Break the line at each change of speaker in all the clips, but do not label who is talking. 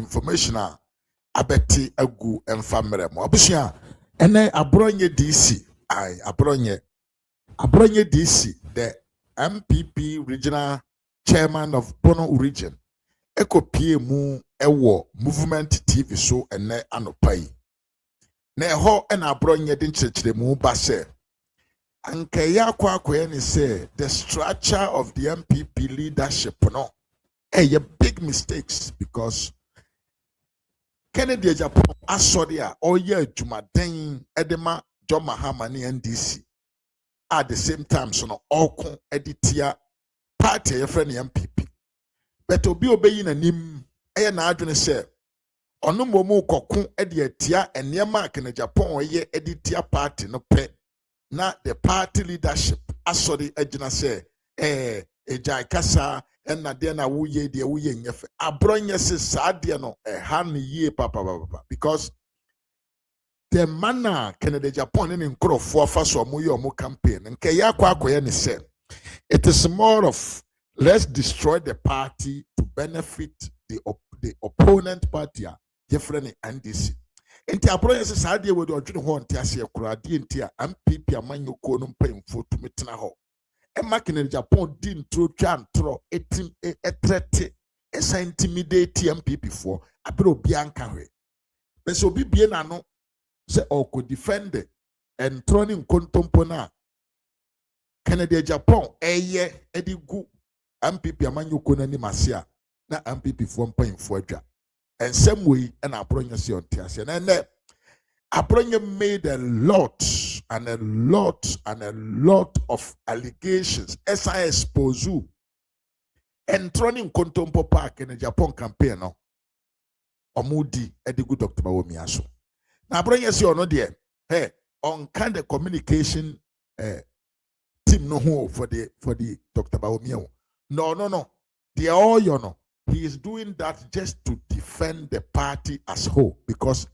information abeti agu emfamere mo abusia ene abronye DC abronye DC the MPP regional chairman of Bono region ekopie mu ewo movement TV so ene anopai na eho ena abronye de nkyerɛkyerɛ mu ba sɛ anka ya kwakoye ni say the structure of the MPP leadership no a big mistakes because Kennedy Japan asoria oye jumaden edema John Mahama ni NDC at the same time so no okun editia party your friend MPP but obi obeyi nanim eye na adwene se ono momu kokun edi etia enema Kennedy Japan oye editia party no pe na the party leadership asori agina se ejai kasa na de na wuye de wuye nyefe abronye se saade no han ye papa because the manner Kennedy Japan in nkrofo afa so mo ye omo campaign nke ya kwakoye ne se it is more of let's destroy the party to benefit the opponent party ye friend NDC enti abronye se saade we de odwene ho nte ase ekura de enti a MPP amanyoko no mpemfo tumetena ho Kennedy Japan didn't throw chantro etrete esa intimidate MPP for abro bianca we but so bibie na no say o could defend and throwing kontompo na Kennedy Japan eye edigu MPP amanyoko na ni masia na MPP for mpemfo adwa and same way na abronya se ontiase na Abronya made a lot of allegations. As I expose you, and turning Kontompo Park in the Japan campaign, no, Omudi, Edigu Dr. Bawumia. Now, Abronya say, no, dear, hey, on kind of communication team no ho for the Dr. Bawumia. No. They are all, you know, he is doing that just to defend the party as whole because.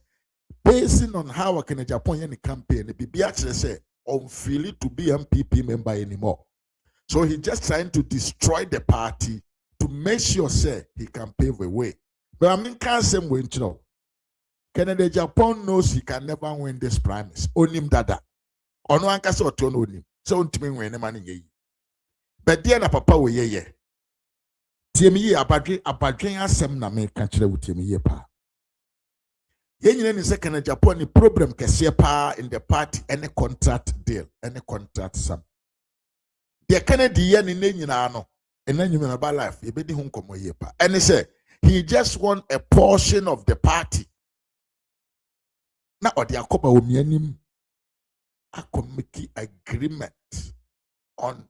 Basing on how a Kennedy Japan campaign, the BB actually say unfeeling to be MPP member anymore. So he just trying to destroy the party to make sure say he can pave a way. But I mean, can't say when you know. Kennedy Japan knows he can never win this primaries. Onim dada. Ono anka se oto no onim. So untimi win man ye. But dear na papa we ye. Tiemi ye abadwen asem na me kan kire wutiemi ye pa. Yenye ni Kennedy Japan ni problem kese pa in the party any contract deal any contract sum. The Kennedy ye ni nyina no ena nyuma ba life ye bedi hu nkomo ye pa. And he say he just want a portion of the party. Na odi akoba omianim akomiki agreement on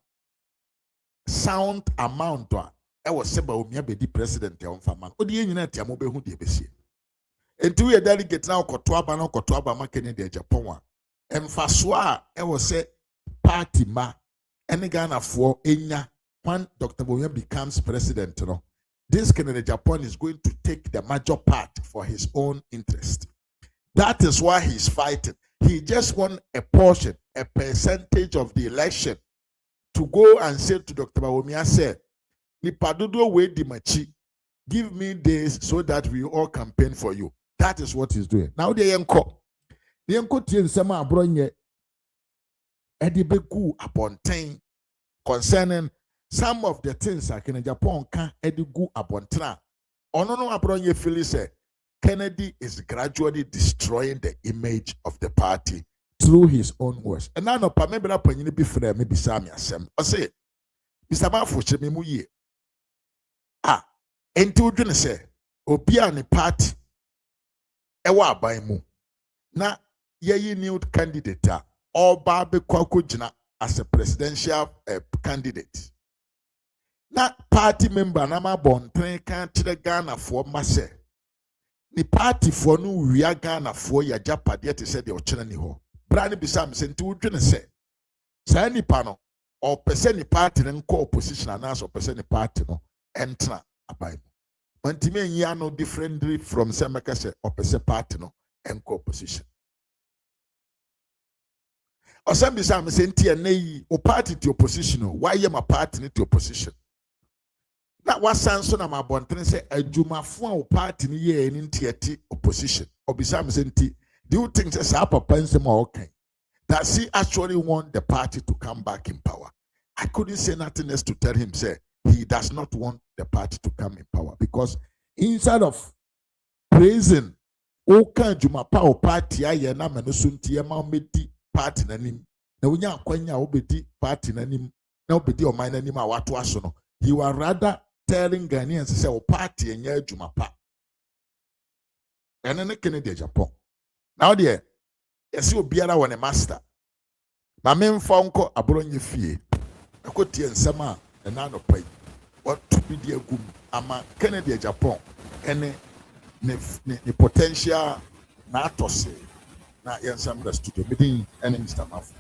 sound amount e was seba omia bedi president e onfa man. Odi ye nyina tiamo be hu de besie. Enti we delegate na okoto aba ma Kennedy Japan wa emfaso a e wo se party ma ene Ghana for enya when Dr. Bawumia becomes president no this Kennedy Japan is going to take the major part for his own interest. That is why he's fighting. He just want a portion, a percentage of the election to go and say to Dr. Bawumia say nipa dodo we di machi give me this so that we all campaign for you. That is what he's doing. Now the yenko tie nsema abronye edibegu abonten concerning some of the things like in Japan can edigu abontena. Ono no abronye feel say Kennedy is gradually destroying the image of the party through his own words. And now no pa me bra panyini bi frɛ me bisa me asɛm. O say Mr. Mafo che me mu ye. Enti odwene say obi a ne party ewa aban mu na yeyi new candidate a oba be kwako gina as a presidential candidate na party member na ma bonten kan tire Ghana for ma se ni party for no wia Ghana for ya japade te se de ochena ni ho bra ne bisa me se nti wodwene se sa nipa no o pese ni party ne nko opposition anaso pese ni party no entra aban mu Mantime ya no differently from Semeka se opese party no and opposition. Osambi sam se ntia na yi o party to opposition why am a party to opposition. na wasan so na ma bontene say adwumafo a party ni ye ni ntiati opposition obisa me say nti do you think say sa papa nsem a okay does he actually want the party to come back in power? I couldn't say nothing else to tell him say he does not want the party to come in power because instead of praising oka adwumapa o party aye na me no so nti e ma medi party nanim na wonya akwanya obedi party nanim na obedi o man nanim a wato aso no he was rather telling Ghanaians say o party enya adwumapa ene ne Kennedy Agyapong now there yesi obiara won a master ma memfa nko aboronye fie akotie nsema na no pai what to be the agum ama Kennedy Agyapong ene ne potential na atose na yensam the studio meeting and Mr. Maf.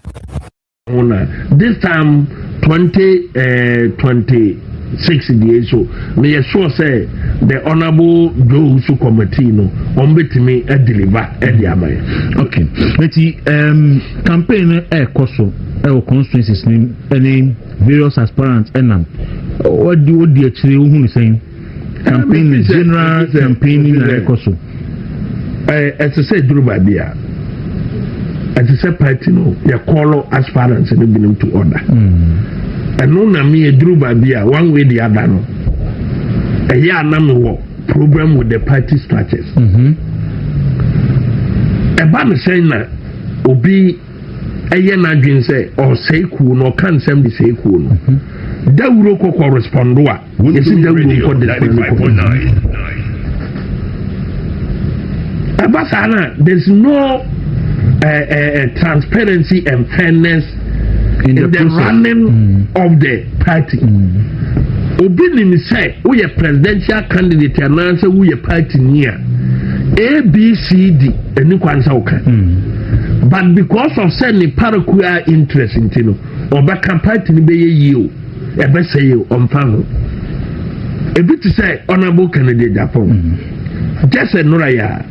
This time 2026 days so me sure say the honorable Joe committee no ombetimi deliver amay.
Okay. Eti campaign koso constituencies ni any various aspirants enam. What do you actually who is saying? Campaign general campaign na koso. As I said Duru Babia. As I said party no ya call aspirants and bring them to order. And no na me Duru Babia one way the other no. A year na me problem with the party structures. Eba me say na obi eye na dwen say or say cool no can sem the say cool no. Da wuro ko correspond wa. Yesi da wuro ko the 95.9. Eba sana there's no transparency and fairness in the running of the party. Obi ni say we a presidential candidate and answer we a party near A B C D eni kwansa oka but because of certain parochial interest in tino obeka party ni be ye o e be say you on family e bit say honorable Kennedy Agyapong just a noraya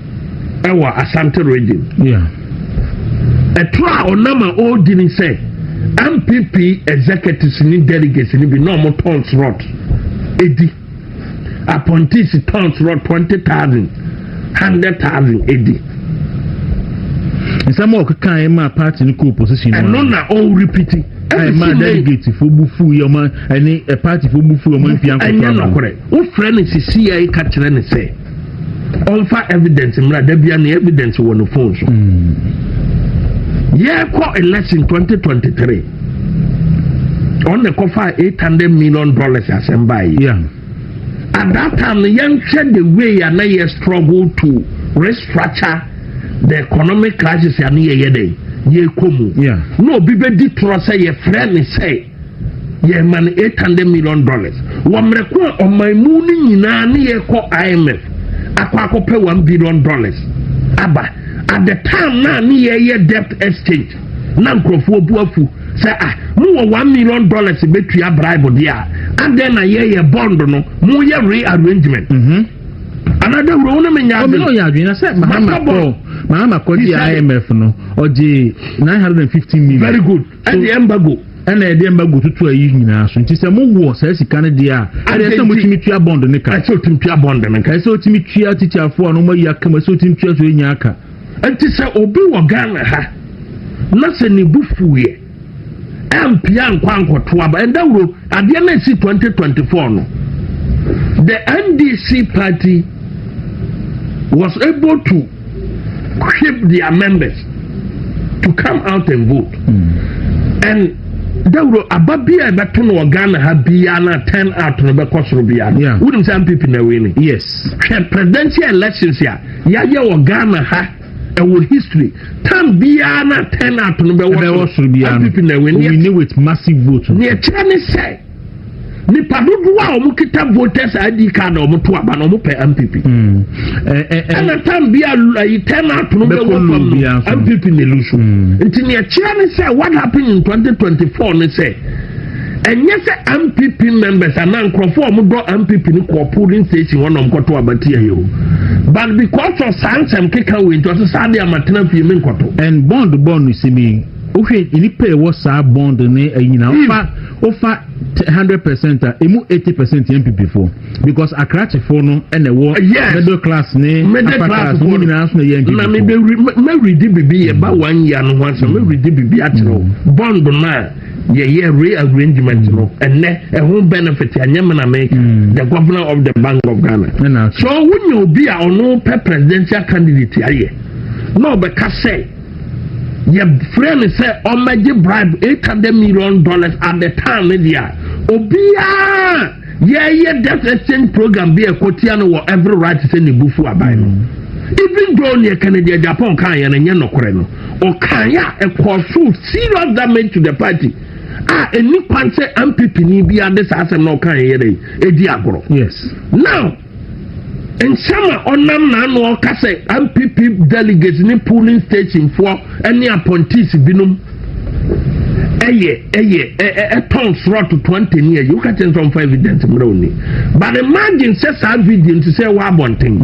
ewa Asante region a try on nama old didn't say MPP executives ni delegates ni be normal tons rot edi appointees tons rot 20,000 100,000 edi some more kind my party in cool position
and none are all repeating
my delegate for bufu your man and a party for bufu your man
and you're not correct what friend is CIA catcher and say all for evidence and there be any evidence on the phone yeah, call election 2023. On the cover $800 million as and buy.
Yeah.
At that time, the young said the way and I struggle to restructure the economic crisis and ye day. Ye kumu.
Yeah.
No, Bibe did say your friend say. Yeah, man, $800 million. One record on my mooning in any call IMF. Aqua pay $1 billion. Abba. At the time na ni ye debt exchange na nkrofo buafu say mo $1 million betua bribe dia and then na ye bond no mo ye rearrangement another role na menya
no ya adwina say mahama ko di IMF no oji 950 million
very good and the embargo
and the embargo tutu ayi nyina so nti say mo wo say sika ne dia ade say mo timi tua bond ne ka
say otimi tua bond ne ka
say otimi tua tichafo no mo yi aka say otimi tua so enya aka
enti say obi wo Ghana ha na se ne bufuye ampia nkwankoto aba enda wuro ade na si 2024 no the NDC party was able to keep their members to come out and vote and dawro ababia ebeto no Ghana ha bia na 10 out no be kosoro bia wouldn't some people na win
yes
presidential elections ya ye Ghana ha our history time biana 10 out no be what people na win
with massive vote
ne chane say ni padudu wa omukita voters ID card omuto aba no pe MPP and time bia 10 out no be what MPP ne lusu nti ne chane say what happened in 2024 ne say and yes MPP members and now conform do MPP ni ko polling station one omkoto abati ayo but because of sansem keka we into sade amatena fi me nkoto
and bond you see me
okay ini pay was a bond ne ayina ofa 100% emu 80% MPP for because akrache for no and the war middle class ne upper class ni na so ye MPP na me read bibi e ba 1 year no once me read bibi atro bond na ye rearrangement no and ne e ho benefit anyam na make the governor of the Bank of Ghana so when you be a ono presidential candidate aye no be ka say your friend say o maji bribe $800 million at the time media obia ye debt exchange program be a quotidian or every right to send bufu abai no even though near Canada Japan kan ya na no kore no o kan ya e cause serious damage to the party any pan say MPP ni bia this asem no kan ye dey e di agoro yes now in summer onam na no ka say MPP delegates ni polling station for any appointees binum turn slot to 20 years you can tell some evidence brownie but imagine say that video to say what bonting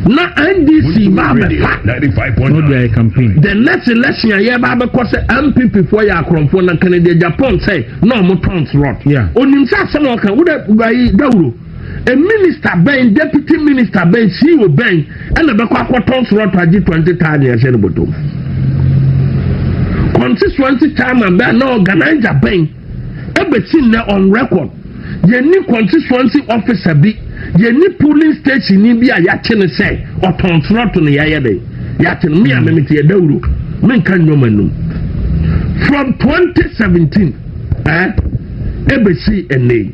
na NDC ma be 95.9 campaign the next election ya ba be ko say MPP for ya kromfo na Canada Japan say no mo turn slot onim say say no kan wo da dawuro a minister ben deputy minister ben CEO ben and the turn slot agi 20 years in bottom constituency time and ben no organizer ben everything on record ye ni constituency officer bi ye ni polling station ni bi a ya kene say o turn slot no ya dey ya kene me am me tie dawuro me kan nyomanum from 2017 ebesi ene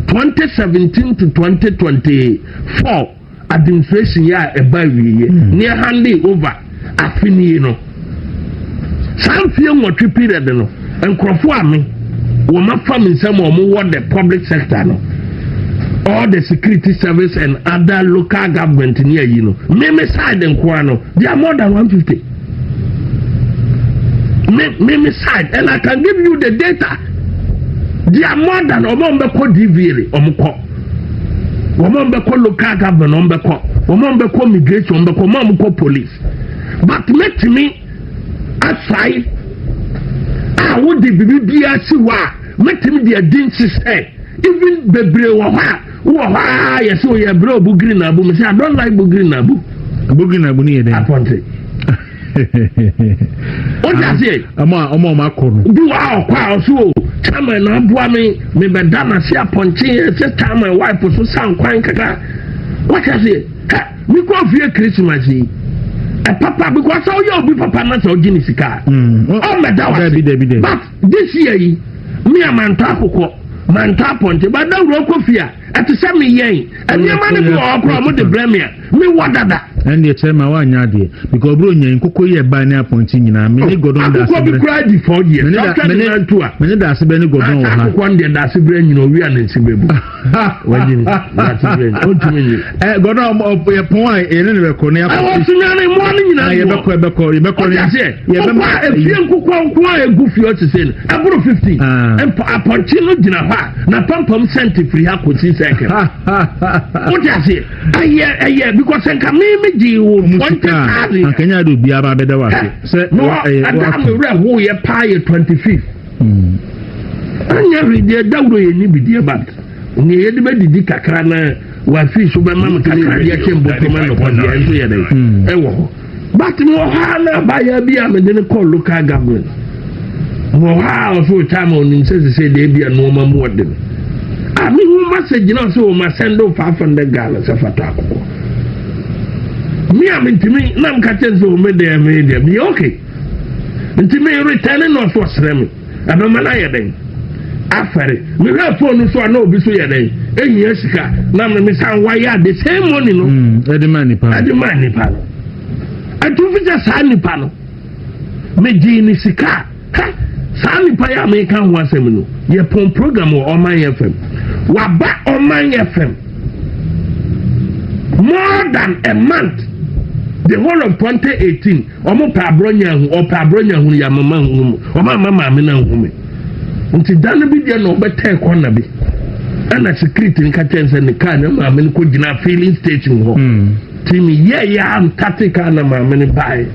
2017 to 2024 administration ya ebawiye near handing over afini no samfie nwotwe period no enkrofo ame wo ma fam nsem o mo the public sector no all the security service and other local government near you know me side nkwa no they are more than 150 me side and I can give you the data. They are more than Omombeko DVR, Omombeko local government, Omombeko migration, Omombeko police. But let me aside, I would be BBCwa, let me be a dinsis head. Even Bebre Waha, yes, so you bro Bugrinabu. I don't like Bugrinabu. Bugrinabu near the what does it? I'm corner. Do our power so. Time and Abuami, me bedana see a ponchi, just time my wife was so sound quite kaka. What does it? We go for Christmas. Papa, because all your be papa not so Guinness-car. Oh, my dad, but this year, me a man ponchi, but don't rock off here. At the same year, and your money go up from the Premier. Me what that? And the chairman one yard because Brunia and Cocoya by now pointing in a minute go down. I will cry before you. Many that's a benny go down. One day that's a brain, you know, we are in Sibebu. That's a brain. What do you mean? Go down of your point in a corner. I was in morning. I have a quebec. You have a goofy to say, I brought 50 and a ponchino dinner. Now, Pum sent it free. I could see second. What does it? I hear because I can make you want to can you do be about the way? No, I don't who you pay 25th. I never did that way any be but near the Medica Crana, where fish over Mamma Canadia came Botoman upon the entry. But more Hana by a beer and then call local government. More house for time on says say they be a normal more than. I mean, who must say, you know, so my send off $500 of a me, I mean, to me, Nam catches over media, be okay. And to me, returning off was them. I don't mind then. After it, me have phone so I know be so ya day. Yes, Nam me sound why ya the same money, no, at the money panel. I do just Sunny panel. Me Genie Sika. Sunny Paya make one seminar. Ye pon program on my FM. Waba on my FM. More than a month. The whole of 2018, Omo Pabronya or Pabronya who ya mama or my mama mina whom. Until done be there no better corner be. And a secret in Catens and the car, I mean, could you not feeling station home? Timmy, yeah, I'm Tatika and my many buy.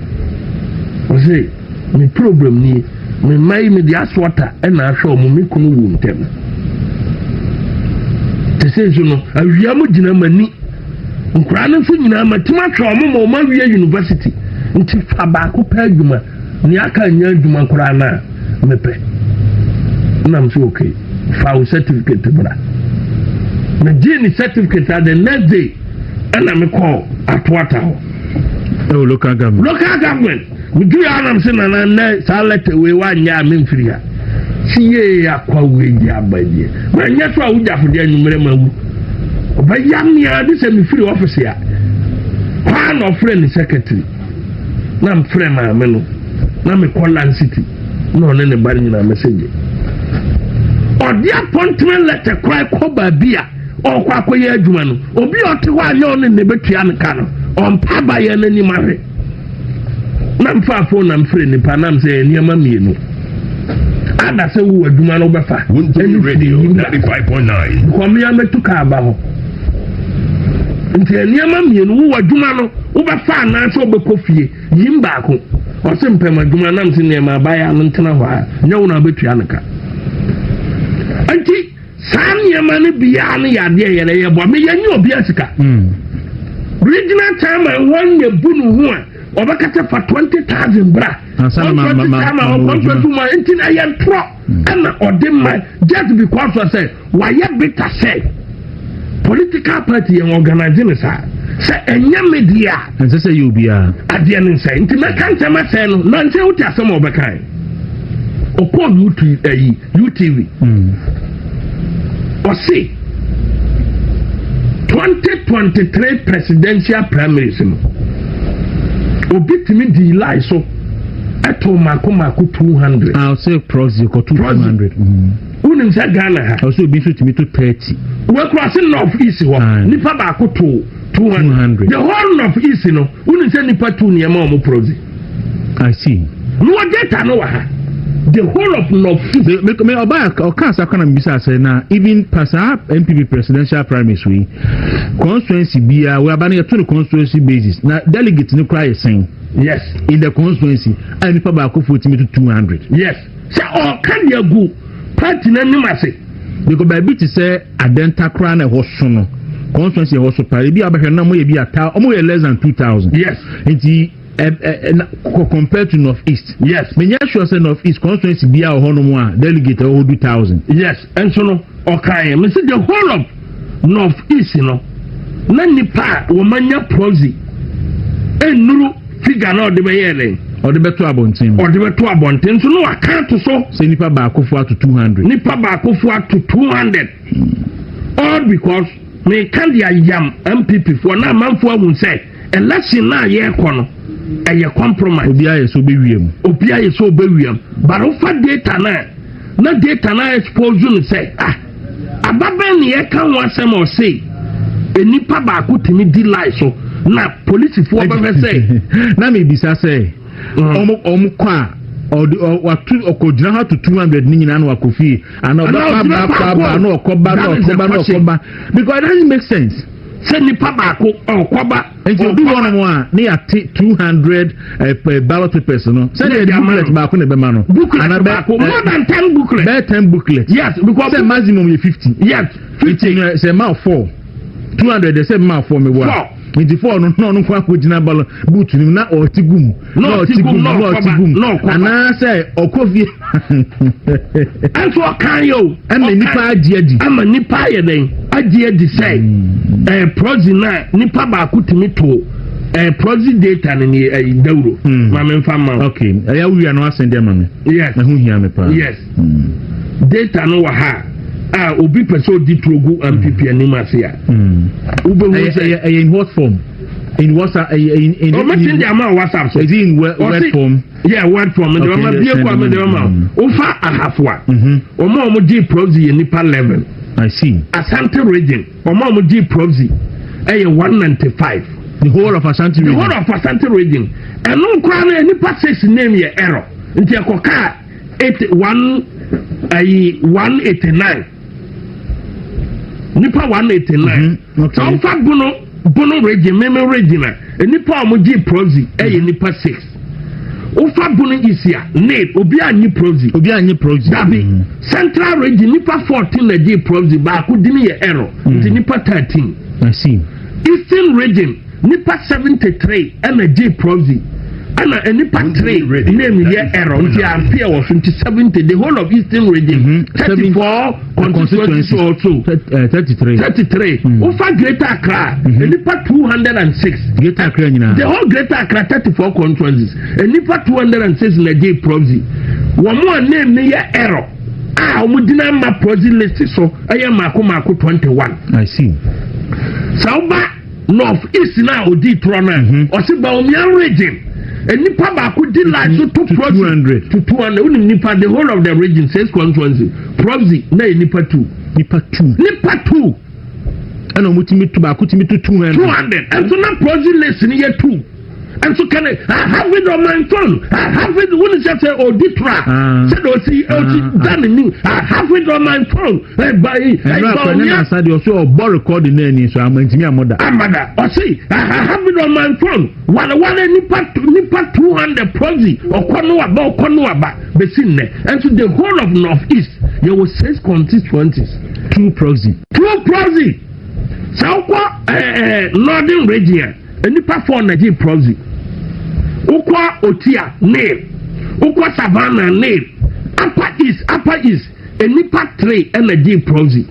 Was it?
me problem ni me mai me dia swata e na ahwe omo me kunu wu ntem te se so no awia mo gina mani nkura no so nyina matima hwe omo ma wia university nti fa ba ko pa adwuma ni aka nya adwuma nkura na mepe na am so okay fa o certificate bra me gini certificate at the next day and me call atwata ho
local government
we do am say na salute we wanya me mfiri ha siye akwa we ya baye ma nya so a wujafo de anumere mawu obayam ya de se me free office ya kwa no friend secretary na m friend na me no na me call land city no ne bari nyina message odi appointment letter cry ko babia okwa akoye adwuma no obi ote ho anya on ne betua ne ka no on pa ba ye nani mahwe na mfa phone na mfre ni pa na mse niam mienu ada se wo adwuma no befa
radio 95.9
ko me ametuka aba ho nti niam mienu wo adwuma no wo befa na so obekofie yimba ko o se mpem adwuma na mse ne ma ba ya no ntena ho a nya wo na betua ne ka anti Sanya mani biyani ya dia yere ye bo me yanyi obi asika regional time one ye bunu ho a obakata for 20,000 bra ma entin ayan tro ana odema just because I say why ye better say political party and organizing say enya media
and say you be a
adia nin say entin na kan tama say no na say uti asem obakai okọ UTV or see 2023 presidential primaries obitimi di lie so eto mako 200
I'll say proxy ko 200
unim sa Ghana ha
also be fit me to 30
we cross north east ho nipa ba ko 200 the whole north east no unim sa nipa 2 ne ma o proxy
I see
no data no wa ha the whole of North
me oba o kan sa kana mbisa say na even pasa MPP presidential primaries we constituency bia we abana to the constituency basis na delegate ni cry saying
yes
in the constituency and people ba ko 40 to 200
yes say o kan ya go party na nimase
because by bit say adenta kra na ho so no constituency ho so pare bia abahwe na mo ye bia ta o mo ye less than 2000
yes
nti compared to northeast
yes
me nya sure say northeast constituency bia ho no mo a delegate o 2000
yes and so no okay me say the whole of northeast no na nipa wo manya proxy enuru figure na de be yele
o de beto abonten
so no account so
say nipa ba akofo to 200
nipa ba akofo to 200 all because me can dia yam MPP for na manfo amun say election na ye kono eye compromise
obi aye so be wiem
but ofa data na data na expose you say ababen ne ye kan wasem o say enipa ba ko timi di lie so na police for be say
na me bisa say omo kwa watu okodina ha to 200 ni nyina na wakofi ana ba na okoba because it doesn't make sense.
Send the pabako or koba
and you do one near 200 ballot papers no send the booklet back on the bemano
more than 10 booklets
10 booklets
yes because
the maximum is 50
yes 50
say mouth 4 200 they say mouth 4 me wa 24 no kwa ko jina balo boot ni na o tigum no ana say okofie
and so kan yo
and nipa agiadi
ama nipa ye den agiadi say proxy na nipa ba ko timi to proxy data ni dawro ma me mfa ma
okay ya wi na asende ma me
yes
na hu hia me pa
yes data no wa ha obi person di trogu MPP animase ya ube wo say
in what form in WhatsApp in
WhatsApp so
is in word form
yeah word form and ma bie kwa me dem ma ofa ahafwa omo di proxy nipa level
I see
Asante region omo di proxy 195
the whole of Asante
region and no kwa na nipa 6 name ye error nti akoka 189 nipa 189 so fa bono region meme region nipa omoji proxy nipa 6 Ofa Buni Isia, Nate, Obia Ni Proxy. Dabi, Central Region, Nipa 14 a J Proxy, Bakudini error, Nipa 13.
I see.
Eastern Region, Nipa 73 and a J Proxy. And a Nipa 3 name here error, which I fear was 70, the whole of Eastern Region, 34 constituencies also. 33. Ofa Greater Accra, Nipa 206. The whole Greater Accra 34 constituencies, and Nipa 206 in a J Proxy. One more name near error. Omudina ma proxy list so aya mako 21.
I see.
Sauba North East now odi trona. Osi bawumia region. And nipa baako di line so to 200 to 200. Uni nipa the whole of the region says constituency. Proxy na nipa 2.
Nipa 2.
And
omutimi to baako timi to 200.
200. And so na proxy list ni 2. And so can I have it on my phone? I have it when it's just auditra. Said done in I have it on my phone. By
I said you also ball recording any so I'm into me mother.
Amada, or see, I have it on my phone. One nipa 200 proxy or konoaba besine. And so the whole of Northeast there was 6 constituencies.
2 proxy.
So Northern region and nipa 4 na J proxy. Ukwa Otia name, Ukwa Savannah name, Upper East, and Nipa 3 and a J proxy.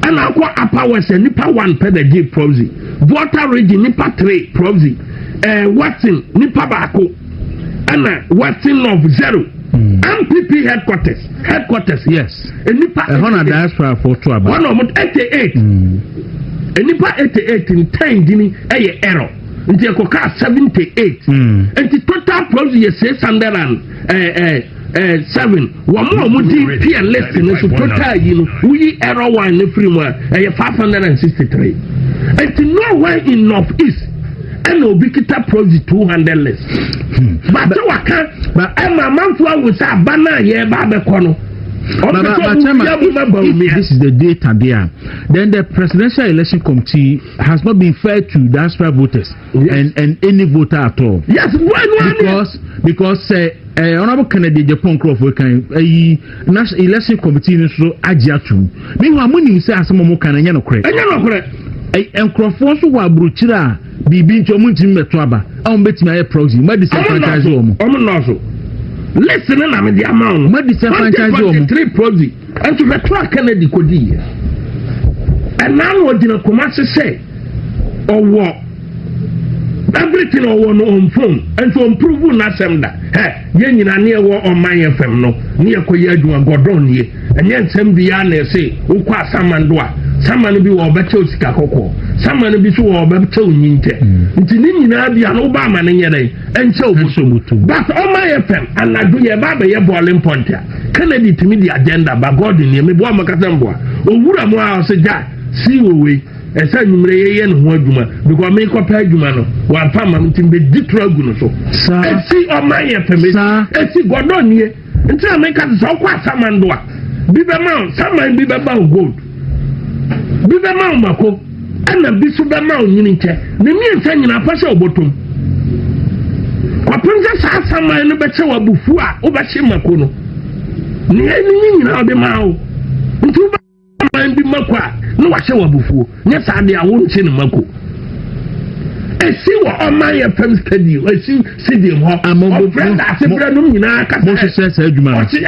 And Aqua Upper West and Nipa 1 per the J proxy. Water region Nipa 3 proxy. Watson Nipa Bako, and Watson of 0. MPP headquarters,
yes.
And Nipa
100 diaspora for 2
1 of 88. And Nipa 88 in 10 Guinea error. Nti ekoka 78 nti total proxy is 607 one di peer list no so total yi no we error one no free mu 563 nti nowhere in Northeast and obikita proxy 200 list but waka ama manfo awusa abana ye ba be kono.
This is the data there. Then the Presidential Election Committee has not been fair to diaspora voters and any voter at all.
Yes,
because Honorable Kennedy Japan Crawford can National Election Committee so agyapong. Meanwhile, money say asemo mo kan anya no kore. And Crawford so wa bruchira bibi nti omo ntimi meto aba. Am betimi aye proxy. Ma disenfranchise omo.
Listen, I'm in the amount.
What is the franchise?
3 proxy. And to the track Kennedy Cody. And now what did a commercial say? Or what? Everything on phone. And to improve on that, hey, yen near war on my FM, no, near Koyadu and Gordon ye. And yen send the answer say, Uqua Samandua. Someone be or better Skakoko. Someone be so or better Ninte. It's in India and Obama and so but on my FM and I do your baba your boiling pontia. Kennedy to me the agenda by God in me Boama Catambua. O Wuramoa say that see we a son and Wajuma because make up Pagumano while Pama be detroguno so. And see on my FM and see Gordon ye until I make us so quite Samandua. Biba Mount, someone Biba Mount gold. Biba Mount Mako. And the Bisuba Mount Unite. The mere thing in a partial bottom. Kwa princess has some in the better of Bufua, Obashimakono. Near the Mao. Into my Bimakwa, no Washawa Bufu. Yes, I won't see Mako. I see what on my FM schedule. I see them. I'm a friend. I said, Moses says, I do not say.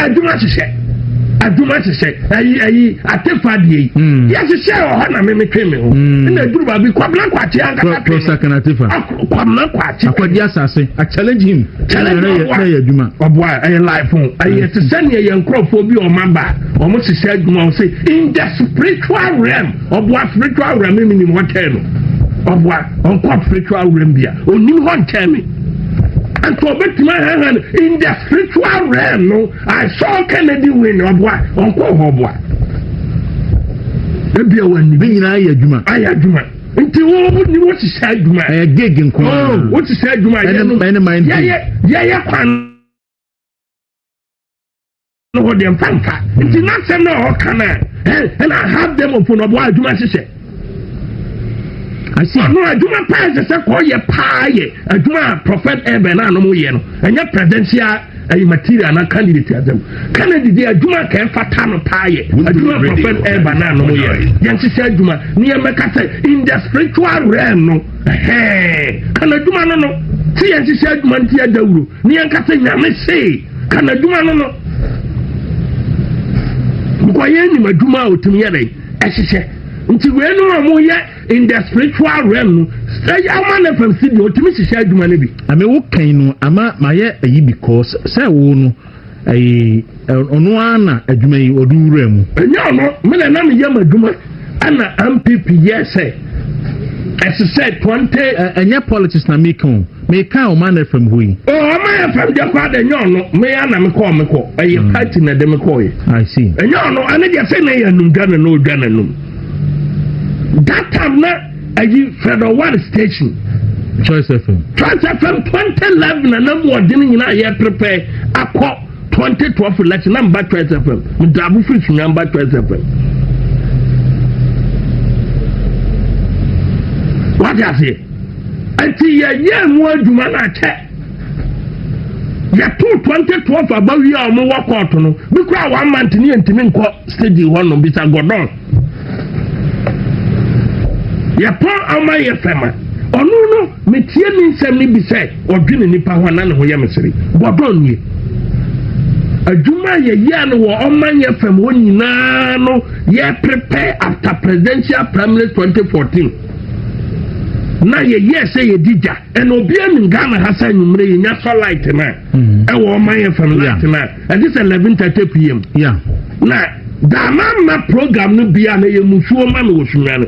I do not say, I take for the yes, a share of Hana Meme Criminal. And I do be quite blank. I say, I challenge him. I life home. I have to send a young crop for you on my back. Almost said, say, in the spiritual realm of what spiritual realm in what of what on what spiritual realm there. Only one tell me. And to bet my hand in the spiritual realm, no, I saw Kennedy win or what, Uncle Hobwa. Maybe when I had Juma. Until what is said, Juma, a gig in Kwan. What is said, Juma, mind. Yeah, no, them fanfa. It's not some no can and I have them upon a wild Juma. I see.
No, adwuma pa se se ko ye pa ye adwuma prophet Eben na no mo ye no enya presidential material na candidate adam candidate dey adwuma ka fata no pa ye adwuma prophet Eben na no mo ye yan se adwuma ni e meka say in the spiritual realm no kana adwuma no ti yan se adwuma nti adawuro ni yan ka say nyame say kana adwuma no ko ye ni adwuma otumi ye dey ehye nti we no mo ye in the spiritual realm say amana from city otimi sisi adwuma ne bi
ame wo kan no ama maye ayi because say wo no ono ana adwuma yi odura mu
enya no me na me yam adwuma ana MPP yes as said 20
enya politics na me kan o man from hui
man from the kwada enya no me ana me ko ayi party na de me ko
I see
enya no ana je say na ya num Ghana no Ghana num that time na ayi Federal One Station
Choice FM
2011 na mo odin nyina ye prepare akọ 2012 election number Choice FM me dabu free number Choice FM what you say anti ye mo adwuma na che ya 2012 about we am work out no bi kura 1 month ni ntimi nko stage 1 no bisa godon ya pon ama ye fema onu no metie ni nsem ni bi se odwene nipa ho na ne ho ye mesere godon ni adwuma ye ya no wo omanye fem wo nyina no ye prepare after presidential primary 2014 na ye say ye dija and obi an Ghana hasa nyumre ye nya so light na e wo omanye fem light na and this 11:30 pm
yeah
na da ma program no bia na ye musuo ma no wosunwa no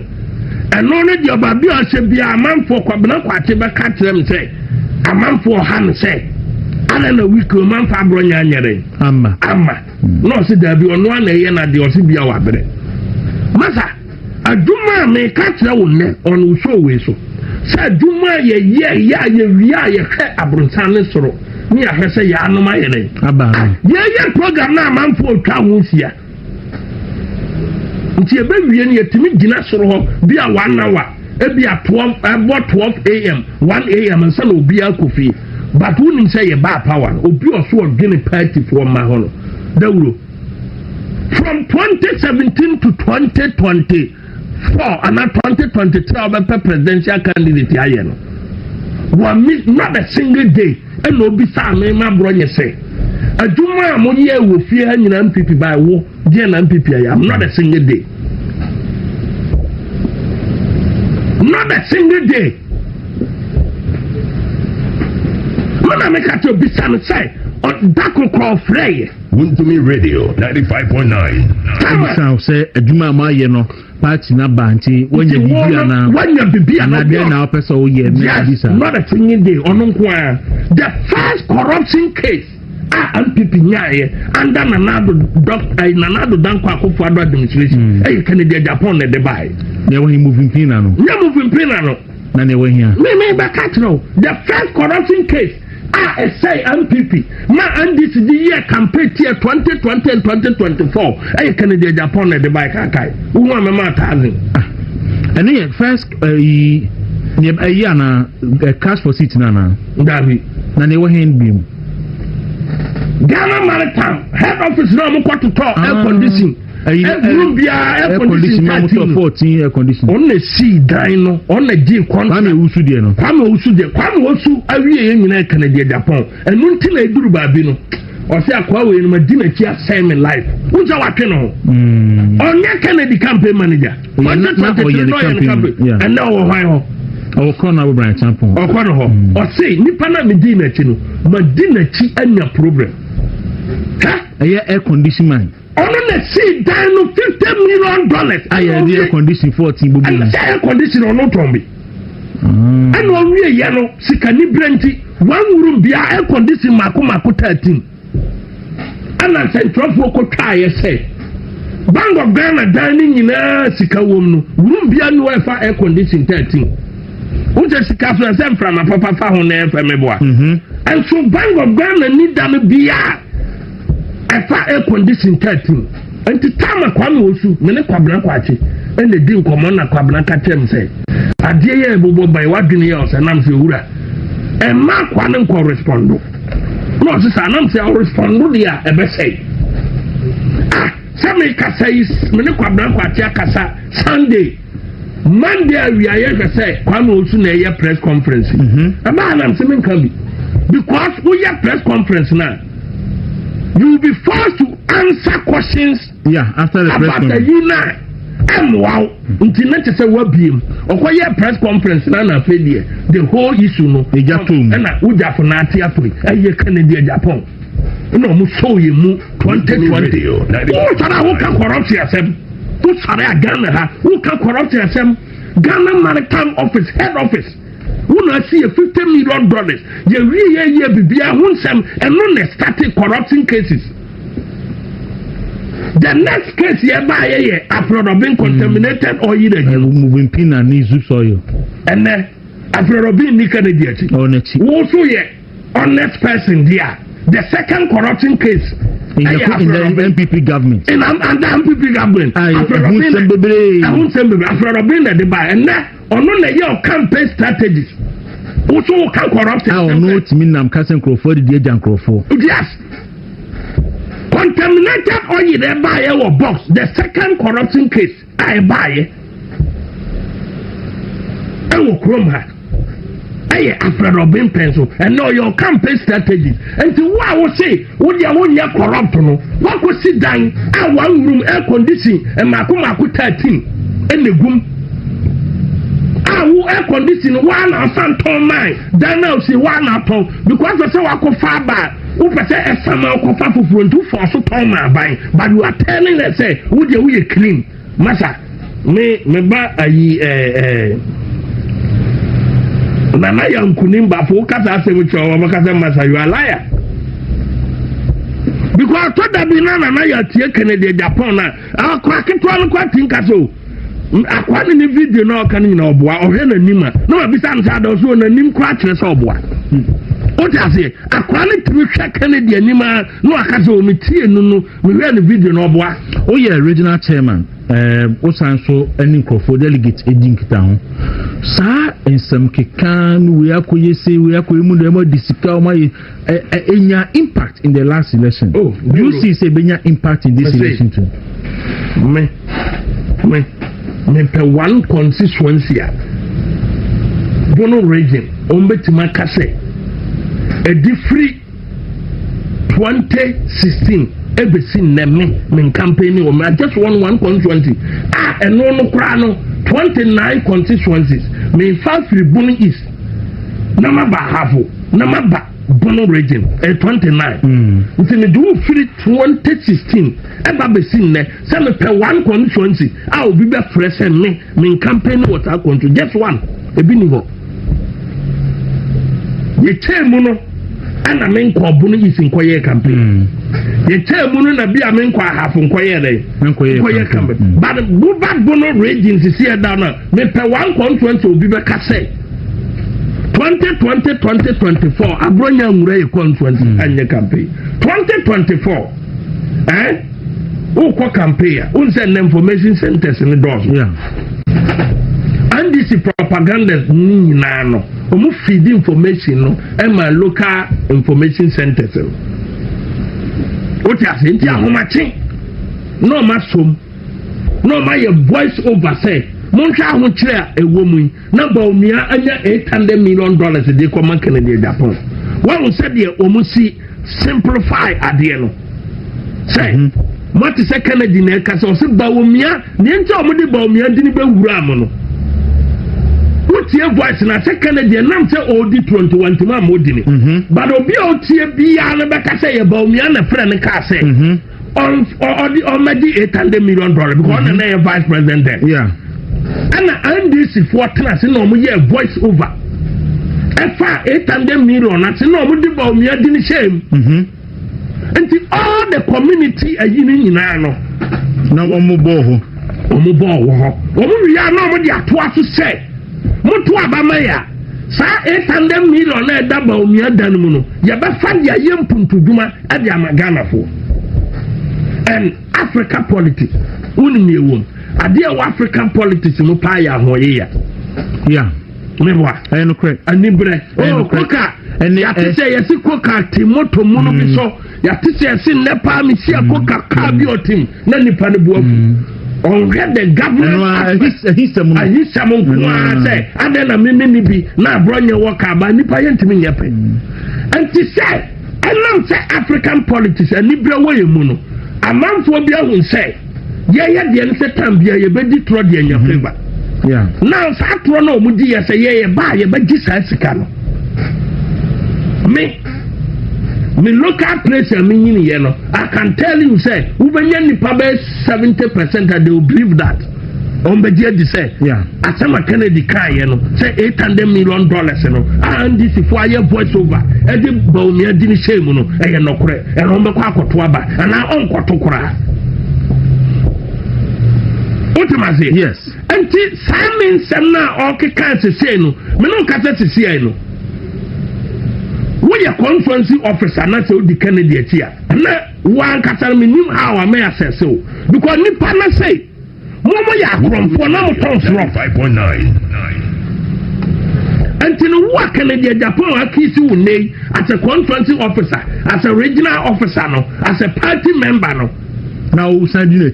eno ne de obabi o se bia amanfo kwabena kwate be ka trem say amanfo ha no say ana na wiko manfa abronya anyere
ama
no se da bi ono ana ye na de o se bia wa bere masa aduma me ka tre wo ne on so we so sa aduma ye wia ye hwe abronsan ne soro ni ya hwe se ya anoma ye ne
aba
ye program na amanfo otwa ho sia nti ebe wie ne yetimi gina soro ho bia 1 hour e bia 12 am 1 am nsa na obi akofi but who nim say ye ba power obi oso odwene party for ma ho no dawuro from 2017 to 2024 and 2023 our presidential candidate aye no one miss not a single day and obi sa me ma bronye say adwuma mo ye wo fie ha nyina MPP by wo dia na MPP aye am not a single day Mana make to be some say on Dako Crow Frey.
Wuntumi Radio 95.9.
Sound say adwuma ma ye no party na banti wanya bibia na dey na person o ye me bisa
not a single day on the first corruption case MPP nyaye under Nanado Danko Akufo administration Canada Japan na dey buy
they were moving pina no na ne we here
me back no the first corruption case say MPP ma this the year campaign year 2020 and 2024 Canada Japan na dey buy kakai who want me ma 1000
and first year na cash for seat na
Davi
na ne we hand beam
Ghana Maritime head office na mo kwato air condition air condition
14 air condition
on the sea dan no on the G
kwame usu de no
kwame usu awie ye nyina Canada Japan enu nti na eduru ba bi no o se akwa we no madina chi assignment life unja watwe no onye Kennedy campaign manager and now ho
o corner Brian Champon
o corner ho o say nipa na medina chi no madina chi anya problem ha
air condition man
ono na see dan no $50 million
air condition 14 bobo
and air condition ono tombi and on we ye no sikani brenti one room bia air condition mako 13 and an central ko twa ye say Bank of Ghana dining nyina sika wom no room bia no fa air condition 13 unje sika so sem from papa fa ho na fa meboa and so Bank of Ghana need dan bia air condition 13
anti tama kwame osu me ne kwabena kwache ene di nkomo na kwabena ka tem say ade ye bobo bai wadwene ye osanam se wura e ma kwa ne nko respondo no se sanam se respondo dia e be say Sami kasa is mene kwabena kwache akasa Sunday Monday we are say kwame osu na ye press conference aba anam se men kan bi because we have press conference now you will be forced to answer questions
after the press
conference wow internet say what be okoye press conference na failure the whole issue no
agyapong
na ujafo na atiapo eye Canada agyapong no mu show ye mu 2020 o tara who can corrupt yourself who sare Ghana ha who can corrupt yourself Ghana Maritime Office head office who na see $50 million ye ye bibia hunsem and no started corrupting cases. The next case hereby after being contaminated or either
moving pin and nizu soil
and then after being nikanaji also honest person there. The second corruption case
in the MPP government.
In the MPP government. After being the buy and now on your campaign strategies. Also can corrupt.
I know it mean I'm casting Crawford the agent Crawford.
Yes. Contaminated oil they buy our box. The second corruption case I buy. I will chrome her. After Robin pencil and know your campaign strategies. And to what I will say, what you want your corrupt no. What could sit down at one room air conditioning and Makuma 13 in the room. Air conditioning one or some ton mine. Then now see one or ton because I say I could far back. Who say a summer of for to force to ton my buying. But you are telling us say, would you clean? Massa, me Nana young Kunimba for Kasa which Massa, you are a liar. Because I thought that Binana Naya Tia Kennedy Japan, I'll crack it one quite think so. I quite in the video now can you know boy or Nima. No, besides I also a name cratchless or boy. What I say, I quite to check Kennedy Nima, no, I can't me tea no, we read the video no boy.
Oh, yeah, original chairman. Osanso any Crawford delegate Edink Town. Sir, and some can we are say we are going disika my impact in the last election. Oh, you see, say Benya impact in this election too.
Me per one constituency. Bono region, Ombetima Kase, a different 2016. Every sin me campaign or I just won one constituency. And no crano 29 constituencies. Me fast Bono East. Namaba Hafo. Namaba Bono region. 29. If you do free 2016. Ever be seen there. Some per one constituency. I will be back fresh and me campaign what I country. Just one. A binivo. You tell Mono. And I mean Bono East in Koye campaign. You tell Mono na be a men kwa half on Koye day. Koye campaign. But go back Bono regions is here down now. Me per one constituency will be back say 2020-2024 Abronya Murray constituency and your campaign. 2024 who co campaign who send information centers in the doors. And this is propaganda nano. Omo feed information no and my local information centers. What you say? Nti ahomache. No masom. No my voice over say. Moncha ho kire ewo mu. Na bawumia anya $800 million dey come Canada Japan. One said the omo si simplify ade no. Say what is Canada na ka so bawumia ne nti omo de bawumia di ni be wura am no. What your voice na say Canadian nam say odi 21 to ma modini. But obi otie bia na beka say bawumia na friend ka say on already $800 million because na your vice president there.
Yeah.
And this is for class no mo ye voice over. Efa $800 million na say no mo di bawumia di ni shame. Until all the community ayini nyina no
na omo bo ho.
Omo wi ya no mo di ato aso say Mutu abamaya sa $800 million na da bawumia dan mu no ye be fa dia ye mpuntuduma ade amagana fo and Africa politics unni ewom ade a African politics mo pa ya hoye ya
yeah
mewa
no correct
anibre koka and ya te say yesi koka timoto mu no bi so ya te say yesi nepa mi sia koka ka bi otim na nipa ne buafu on get the government
he's someone
say adena me bi na abronye woka ba nipa yentimi nyepe and to say I know say African politics anibre wo yemu no amanfo bi ahun say ye de nse tambia ye bedi tro de anya favor
yeah
now sa tro no mu di ye say ye ba ye bedi sa sika no me local place me yin ye no I can tell you say we benya nipa be 70% that they will believe that on be dey say
yeah
asama Kennedy kan ye no say $800 million no and this for aye voice over e dey bawumia di ni shame no e ye nokore e no be kwa akoto aba na on koto kora ultimately
yes
anti Simon semna o ke kan se say no me no ka se say no we are conference officer na say odi Kennedy atia na wan kasar me nim how am I assess so because nipa na say momo ya kromfo na mo ton so
5.9
until what Kennedy Japan akisi unei as a conference officer as a regional officer no as a party member no
now we send you
the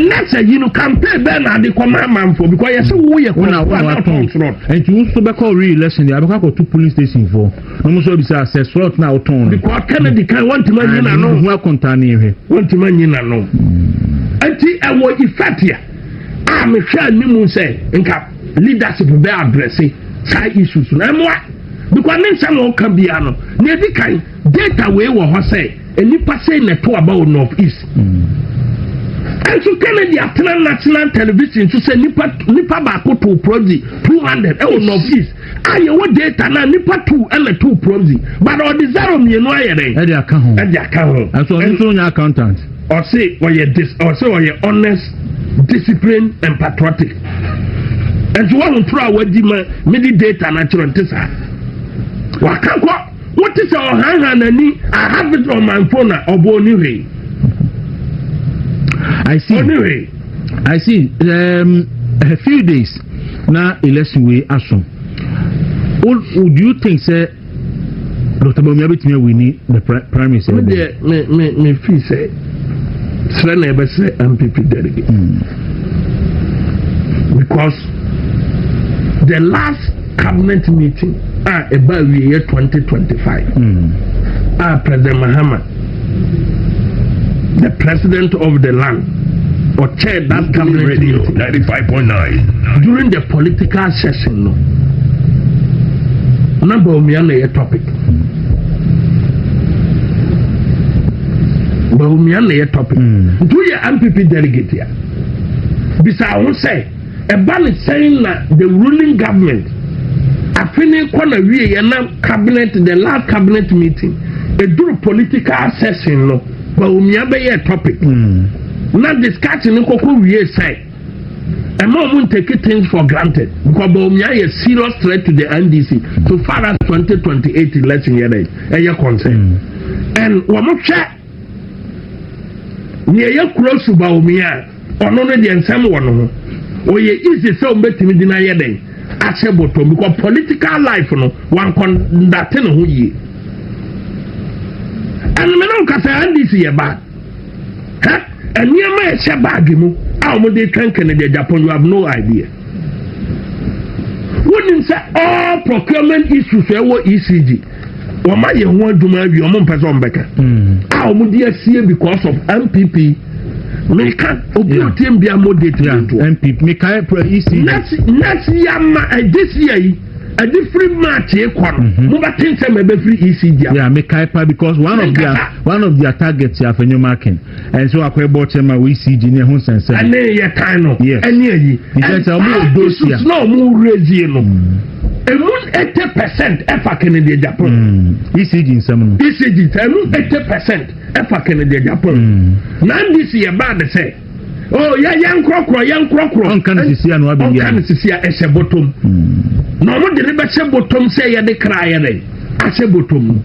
next you know campaign ben na the command for because you say we are
and you also be call re-election they have got two police stations for no mo so be say access slot now turn
because Kennedy can want to man na no
who contain here
want to man na no anti e wo effect here me sure ni mu say nka leadership be address side issues na mo because nem say no can be ano na di kan data we wo ho say enipa say na to about north east and so Kennedy atena national television to say nipa ba ko to project 200 north east aye wo data na nipa 2 and 2 project but all the zero me no aye den
e dey account and so your accountant
or say we honest disciplined and patriotic and so one throw away the data natural tisa wakanko what is our hand and I have it on my phone anyway.
I see
anyway
I see a few days now election we assume would you think say Dr. Bawumia betime win the prime minister
me feel say Srena ebe say MPP delegate because the last cabinet meeting about the year 2025 President Mahama the president of the land or chaired that cabinet
radio
meeting
95.9
during the political session no number Bawumia na your topic Bawumia na your topic do your MPP delegate here bisa who say a ban saying that the ruling government afini kwana wie na cabinet the last cabinet meeting a do political session no Bawumia be your topic na discussion ko wie say and no one take things for granted because Bawumia is a serious threat to the NDC so far as 2028 election here is concerned and we check near your close to Bawumia ono no de nsam wo no o ye easy so mbetimi di na ye den ache bottom because political life no wan conduct no ho yie and me no kasa NDC ye ba ha eniema e che bag mu a mo de kankan de Japan you have no idea wouldn't say all procurement issues e wo ECG wo ma ye ho aduma wi o mo mpese o mbeka a mo de asie because of MPP me can obiotiem bia moderate to
MPP me kai ECG
next year this year a different match e kwano mo ba think say me be free ECG
yeah me kai pa because one of their targets ya for new marking and so akwa bo chema we ECG ne ho sense
and ye time no any yi
because mo dosia
no mo raise no emun 80% efa Kennedy Japan
ECG nsam no
ECG emun 80% efa Kennedy Japan na this year bad say oh yan krokro
on kan sisia no abi ya
on kan sisia ehye bottom no mo de be che bottom say ye de kra ye de ahye bottom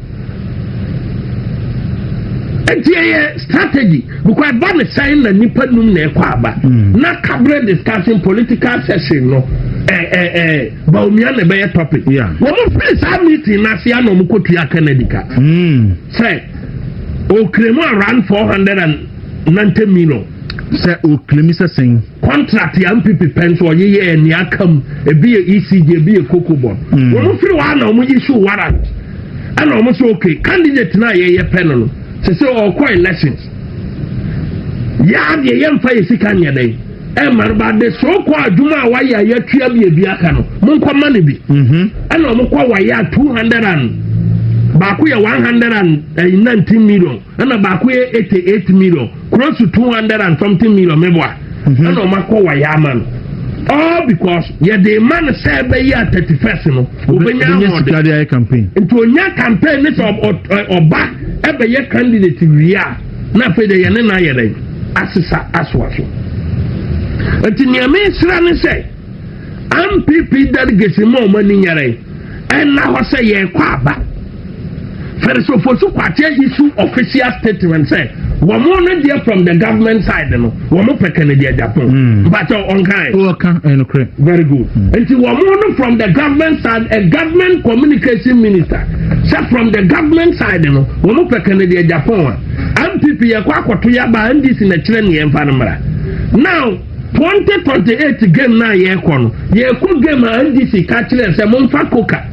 a strategy because ban sign na nipa num na ekwa aba na cabinet discussion political session no bawumia na be topic wo mo face a meeting na sia na mo kotua Canada say o claim around 490 million
say o claim say sing
contract ya MPP pension o ye ni akam e bi ECG e bi kokobon wo mo free wa na mo issue warrant and o mo say okay candidate na ye pen no say o ko elections ya de ye mfa yesika nya dai e marba de so ko aduma wa ya tua bi aka no mo nko ma ne bi and o mo ko wa ya 200 and baako ya 119 million and baako ya 88 million close to 200 and something million meboa and o ma ko wa ya man all because ya the man say be ya 31st no
obenya campaign
into onya campaign ni oba e be ye candidate wia na fe de ye na ye den asisa aswaso enti me sra ni say MPP delegate mo mani nyare en na ho say ye kwa aba first of all so kwate issue official statement say woman no there from the government side no woman pekene there Japan but on kind very good and woman from the government side a government communication minister say from the government side no woman pekene there Japan MPP ya kwa kwato ya ba ndisi na kire ne yemfa no mara now 2028 game na ye kono ye ko game ndisi ka kire say momfa koka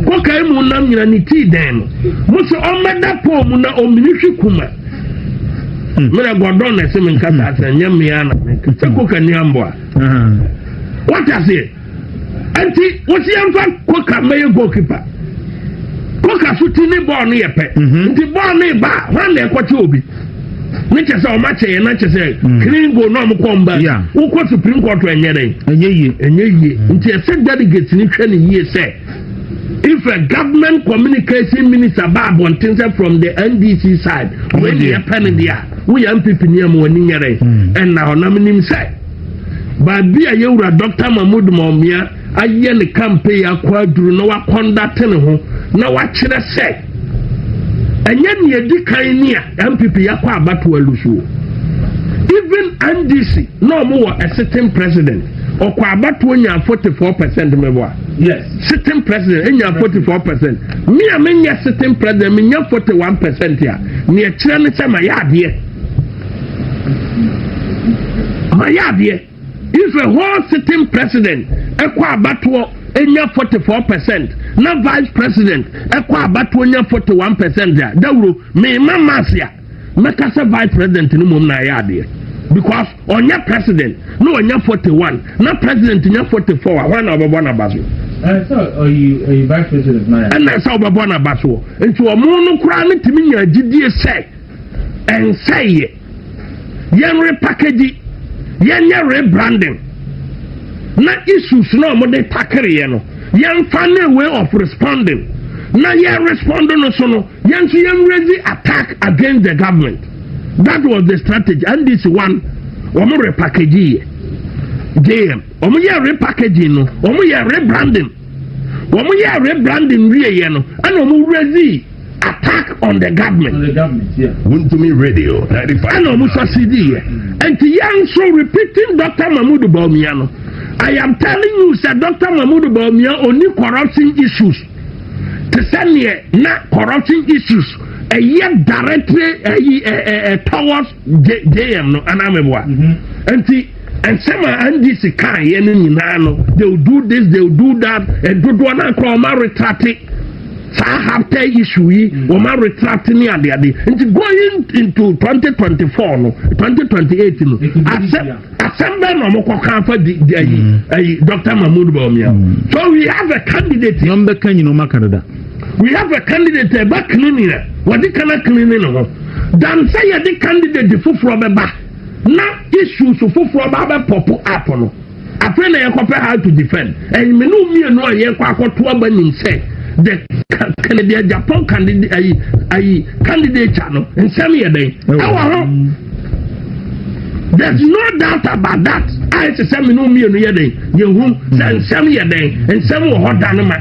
koka mu nam nyina ni ti den mo so omeda po mu na ominihwe kuma mena godon na se men kasa atanyam ya na se koka ni amboa what I say anti what you am koka me goalkeeper koka futi ni ball no yepe nti ball ni ba wan na ekoche obi ni chese o ma che na chese clean goal no mo komba wo ko supreme court enyere enye nti ese delegate ni hwe ni yie say if a government communication minister babon things from the NDC side when they happen there we MPP near mo ni nyere and na honam nim say ba bia yewura Dr. Mahmoud Bawumia aye ne campaign akwa duru no wa conduct ne ho na wa kire say enye ne edi kan ni a MPP yakwa abatu alusu even NDC no mo a sitting president okwa abatu nya 44% meboa yes sitting president enya 44% me amenya sitting president me nya 41% ya ne kire ne se ma yade if a whole sitting president ekwa abatu enya 44% na vice president ekwa abatu enya 41% ya dawro me mamasia meka se vice president no mom na yade because onya president no onya 41 na president nya 44 one obabo na baso
so you vice president na
and na so obabo na baso nti omo no kura ne timi nya gidie say and say yen repackage yen rebranding na issues no mo de takere ye no yen find way of responding na yen responding no so no yen so yen raise attack against the government. That was the strategy, and this one omo repackage JM omo ye repackaging no omo ye rebranding wie ye no and omo raise attack on the government
yeah Wuntumi Radio 95
and omo succeed and young so repeating Dr. Mahmoud Bawumia no I am telling you sir Dr. Mahmoud Bawumia only corruption issues to send here not corruption issues a year directly towards JM no anameboa and some NDC can they will do this they will do that and do one and retract so I have the issue or retract ni ade and going into 2024 no 2028 no assemble no mo kan fa Dr. Mahmoud Bawumia so we have a candidate
number can you know Canada
we have a candidate back cleaning what the kana cleaning no dan say the candidate fufuro beba na issues fufuro ba pop up no afre na yekope how to defend and me no mi no yekwa akoto abanim say the Canadian Japan candidate candidate no nsem ye den there's no doubt about that I say me no mi no ye den ye hu say nsem ye den nsem wo hoda no ma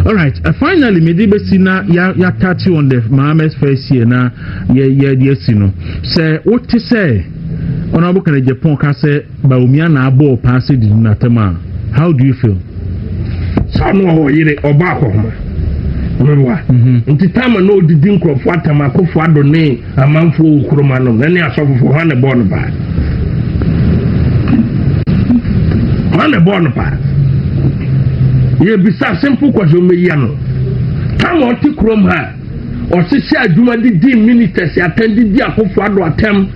All right. Finally, maybe see na ya touch on the Mahamas first year na yes you know. Say what to say? Honorable can Japan can say bawumia na abo pass it in Natama. How do you feel?
Sano yire obako remember nti time no didi nkrofo atama akofo adone amanfo okuroma no na ne asofo ho na born ba ye bisa simple question me ya no time oti krom ha o se se adwuma didi ministers attended di akofo ado atem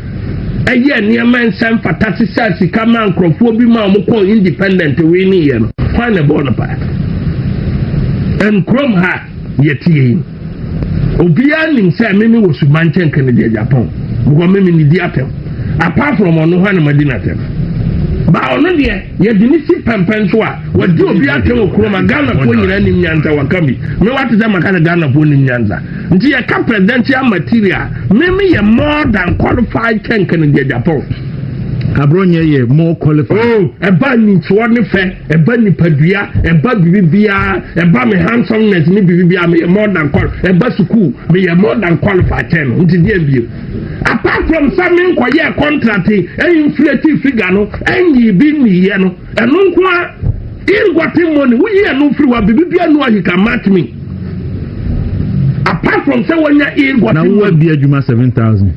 eye niema nsem fatati sa sika man nkrofo bi ma mo ko independent we ni ye no ho na born ba en krom ha yetie obia nim say meme wo sumanchen kan de Japan bugo meme ni di atem apart from ono ha na madina tem ba ono de ye di ni si pampan so a wadi obi atem okroma Ghana po nyina nim nyanza wakami me wate say maka Ghana po nim nyanza nti ye ka presidential material meme ye more than qualified kan de Japan
Abronya ye more qualified.
Oh, eba ni tuwa ni fe, eba ni padua, eba bibia, eba me handsomeness ni bibia me more than qualified. Eba suku me more than qualified ten. Nti die bio. Apart from something kwa ye contract, inflative figure no, enyi bi ni ye no. Eno nkwa irgwati money, we ye no free wa bibia no he can match me. Apart from say when ya irgwati
na we bi adwuma 7,000.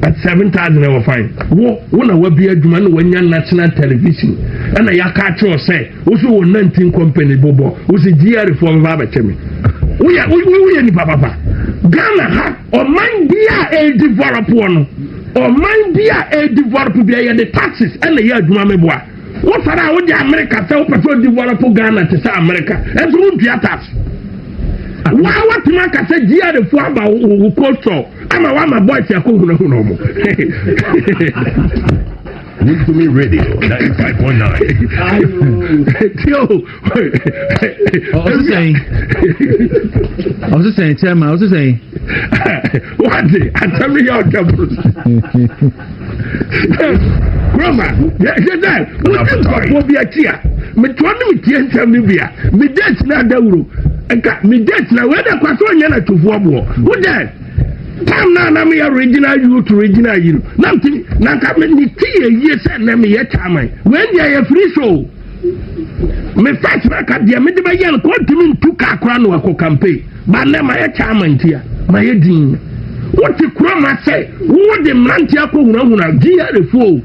At 7,000 I will find. When I will be a Juman when you're national television. And I catch you say, also 19 company bobo, who's a GR for Babatemi. We are any papa. Ghana or mine be a develop one. Or mine be a develop the taxes and the year Jumameboa. What are I with the America self patrol develop Ghana to say America? And who be a tax? Why what Maka said GR for about who culture? I'm a boy to Wintumi
Radio 95.9.
I was just saying,
what the? I tell me your trouble. Grandma, what be a tear? Me 20 years, me date na dauro. Me date na where the question yana to forbo. What that? Time na me original you to original you. Nothing na ka me ni tie yes na me ye chama. When they are free show. Me fight na ka dia me de ba yan ko timi ntuka akra no akọ campaign. Ba na ma ye chama ntia. Ma ye din. What the croma say? What the mantia ko huna gia the fool.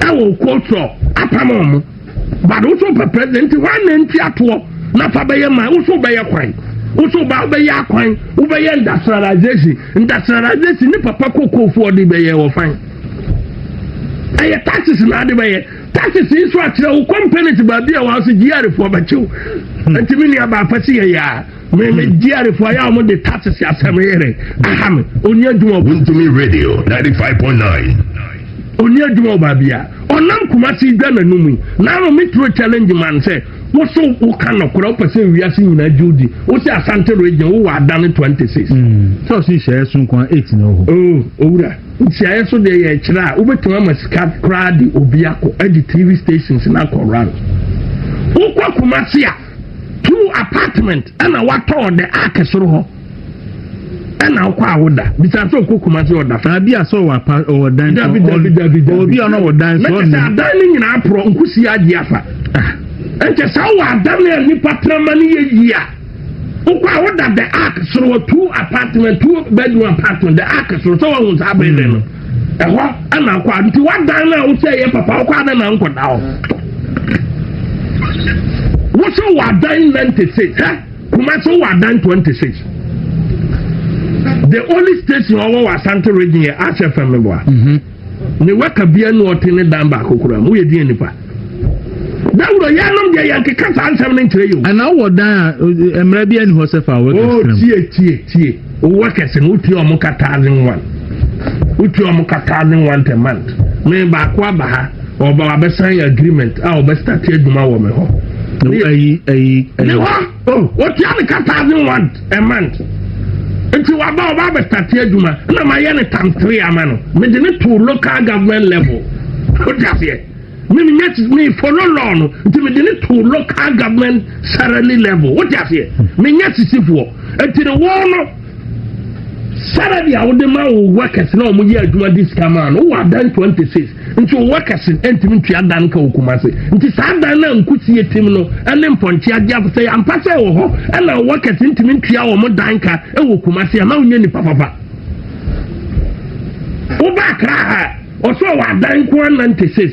I will culture apamom. But also president one ntia to na fa ba ye ma also ba ye kwan. Also ba be ya kwan wo be industrialization ni papa koko for the be ye wo fan aye taxes na de be ye taxes is what the company to ba bia wa so GR for ba chiw ntimi ni aba afasi ya me GR for ya mo the taxes asem yere aham onya dwuma
Wintumi Radio 95.9.
onya dwuma ba bia onam kumasi dwa na numi na no metro challenge man say so who can not crop a say we are seeing in Judy. What's the Asante region who are done in 26?
So she shares some 8 no.
Oh, she has so they are over to a scat crowd Obiako at the TV stations in Akoran. Ukwa Kumasia 2 apartments and a water on the Akasoro. And now, Kwawuda, besides so Kukumasi or the Fabia so or dance or be on our dance or dining in our pro Kusia Diafa. And just how I done there, ni patramani year. Ukwa what that the ark so 2 apartment, 2 bedroom apartment, the ark so was happening then. And what and now quality what done now say papa kwada na uncle now. What so what done 96, huh? Kumaso what done 26. The only station over was Santa Regina HFM boy. Ne waka bia no otene dan ba kokura mu ye di nipa. Dawo ya nom de yanke kasa ansam ne nkyere yo.
And now what da emra bia ni ho sefa work.
Oh tie. O workers no uti o mo ka 1,001. Uti o mo ka 1,001 per month. Me ba kwa ba ha o ba be sign agreement a o be start aduma wo me ho. Oh, what you have 1,001 a month. Nti waba oba be start aduma na ma ye ne tam 3 amano me de ne to local government level what you say
me follow law no nti me dey to local government salary level what you say me nya sisifo enti the war no salary a wode ma wo workers na omo ye adwuma dis kama no wo adan 26 nti wo workers entimi tua dan ka okumase nti saa dan na nkutie tim no ene mponche agya say ampase wo ho ena workers entimi tua wo mo dan ka e wo kumase ma wonye ni papa wo ba kra ha oso wo adan ko 96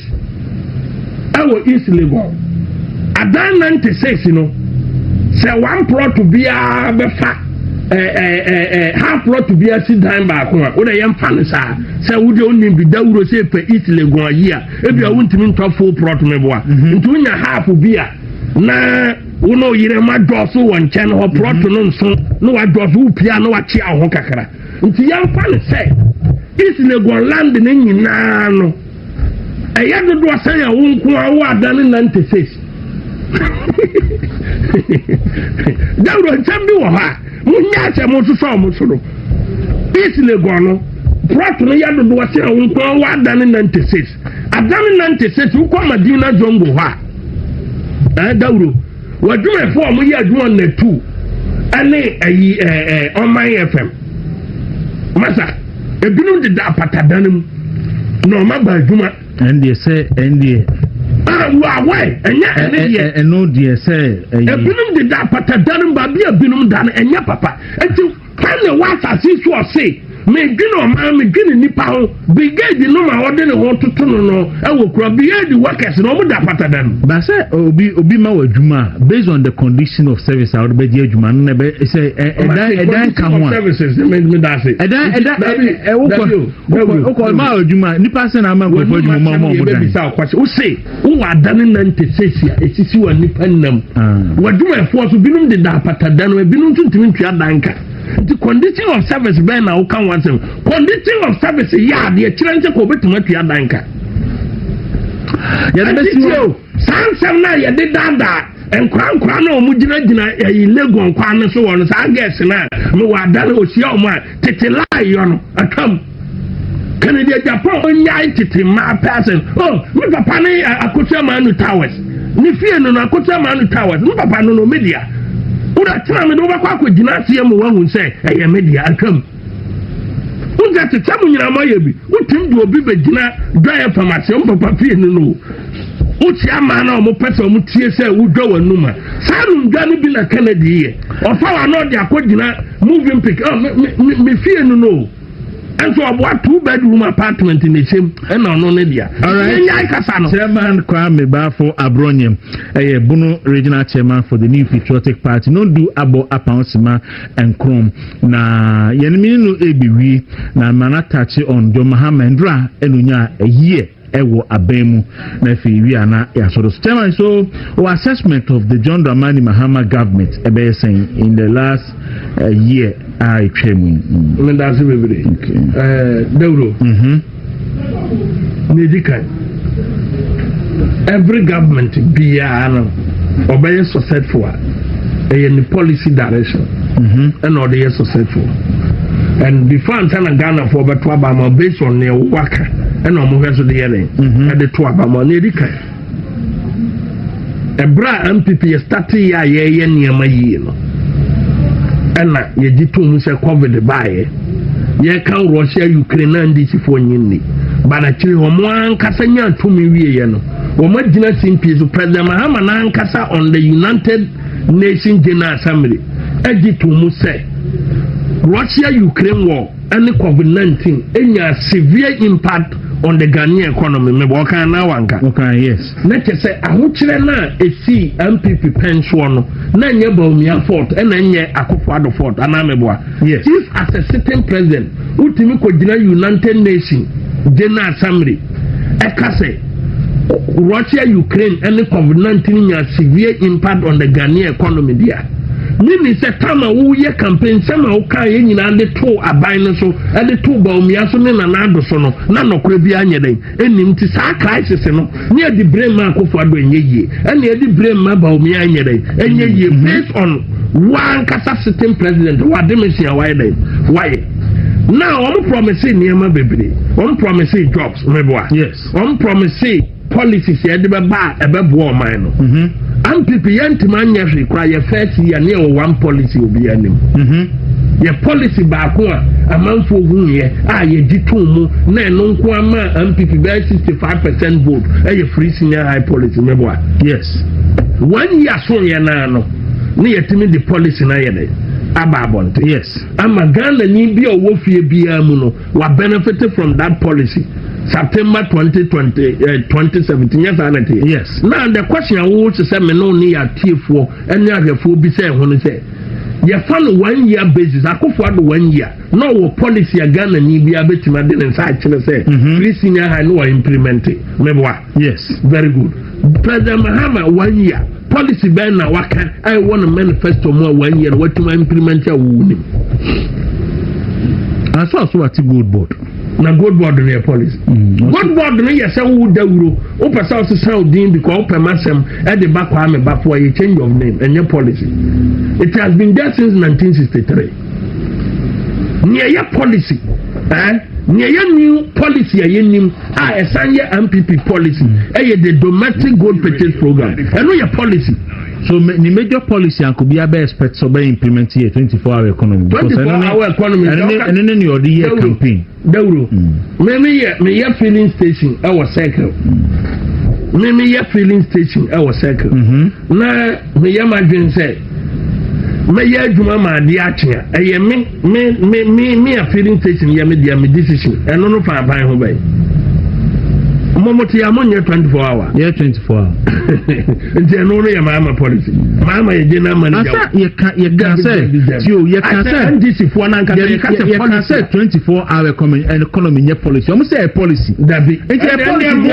awo East Legon adan 96 no say one plot to be a befa half plot to be a sit down back one o dey yam fan sa say wo dey onim bi dawuro say per East Legon ayi a e bia wontimi ntwa full plot me boa ntu nya half bi a na wo no yire ma doso won chen ho plot no nso no wa doso upia no wa chi aho kakra nti yam fan say East Legon land ne nyina no eya dodo asan ya wo nko awo adan 96 dawuro chambi wo ha munya se mo so mo so do East Legon no plot no ya dodo asan ya wo nko awo adan 96 adan 96 wo kwa Madina Jongo ha dawuro waduma fo mo ya aduma na 2 ane ayi Oman FM masa ebinum de da patadanum no ma ba aduma
NDA say NDA
why enya
no dia say
ebinum de da patadanum ba bia binum dan enya papa enti kan what asisu o say me gino ma me gini nipa ho brigade no ma wode ne ho toto no ewo kura brigade workers no mo da patadan
ba say obi ma wadwuma based on the condition of service out be dia adwuma no be say edan ka ho
services me da say
oko ma wadwuma nipa say na ma go adwuma ma mo dan
o say wo adan 96 ya esisi wa nipa nam wadwuma efo so binum de da patadan no binum tuntumi ntwa danka the condition of service ben na ukan wansem condition of service ya de kirante ko betuma tua danka ya de besiwo sansam na ya de dada enkwankwa na omugina gina yi Legon kwa no so won sa gas na me wa dare osia o ma tete layo no akam Canada Japan onya tete ma person oh me papa ne akotua manu towers ni fie no akotua manu towers me papa no media ura tena me do ba kwa gina sie mu wahu se eye media akam unja tetamu nyina maye bi utim do obi be gina dwa pharmacy papa fie no uti ama na omo pese omo tie se udwa wanuma sanu ndwa no bi na Canada ye ofa wa no de akogina moving pick me fie no and so about 2-bedroom apartment in the same and no media. All right. Chairman
Kwame Bafo Abronyem, Bono Regional Chairman for the New Patriotic Party. No do abo apaunsima and Chrome. Na yenimi no ebiwi na manatachi on John Mahama Ndra enunya a year. Ewo abemu na fi ana ya so chairman so assessment of the John Dramani Mahama government ebe saying in the last year I came
when that's everybody Deuro medical every government be ano obey successful a policy direction and all the successful and before Antana Ghana for but based on their work and no more so the yelling at the twaba money a bra MPP starting ya near my year and ye did to say COVID by ye can Russia Ukraine and this for you but actually one Casanya to me no what dinner seem peace President Mahama and Casa on the United Nations General Assembly edit to say Russia Ukraine war and the COVID-19 any severe impact on the Ghanaian economy me waka na wanka
okay yes
na say ahokyere na esi MPP pension na nye bawumia fort na nye Akufo-Addo fort ana meboa
yes
if as a sitting president ultimi ko gina United Nations General Assembly ekase Russia Ukraine and the COVID-19 nya severe impact on the Ghanaian economy there Nini se tama wo ye campaign sama wo kan ye nyina de to aban no so de to bawumia so ne na ado so no na nokora bi anye den enim ti sa crisis no ne di brain ma Akufo-Addo enye yie ene e di brain ma bawumia anye den enye yie based on one kasa sitting president wa dementia why den why now I'm promising niema bebre I'm promising jobs meboa
yes
I'm promising policies yɛde bɛba ɛbɛboa ɔman no MPP yɛntuma nyɛ hwee koraa yɛ first year ne yɛwɔ one policy obi anim yɛ policy baako a amanfo hunyɛ a yɛdi to mu na ɛno nko ama MPP bɛyɛ 65% vote ɛyɛ free senior high policy mɛboa
yes
1 year so yɛ naa no ne yɛtumi de policy na yɛ de aba abɔnte
yes
ama Ghana ni bi a ɔwɔ fie biara mu no wa benefit from that policy September 2017 yes anate
yes
now the question I want to say me no ni atiefoɔ ɛne ahwɛfoɔ bi sɛ ɛho no sɛ yɛfa no 1 year basis akofo ado 1 year na ɔwɔ policy a Ghana ni bi abɛtumi ade ne nsa akyerɛ sɛ free senior high no wɔ implement meboa yes very good President Mahama 1 year policy bɛn na waka I want a manifesto mu a 1 year watuma implement a wo nim
aso ati good board
na good board no yɛ policy good board no yɛ sɛ wo dawuro wo pɛ sɛ wo sesa wo din because wo pɛ masɛm ɛde ba kwa me ba for a change of name ɛnyɛ policy it has been there since 1963 nea yɛ policy nea yɛ new policy a yɛnim a ɛsan yɛ MPP policy ɛyɛ the domestic gold purchase program ɛno yɛ policy.
So the major policy and could be expect so by implement here 24-hour economy.
24-hour economy.
And then your year campaign.
Deuro. Me filling station our cycle. Me filling station our cycle. Na me imagine say me juma ma di achia. Eye me a filling station ya me dia me decision. Eno no fa ban ho bai. Momoti amonye 24 hour.
Yeah 24 hour.
Nti eno no ya mama policy. Mama ye na manager.
Asa ye can say you can say
NDC for na nka
you can say 24 hour economy nye policy. Omo say policy.
Dabi.
Nti policy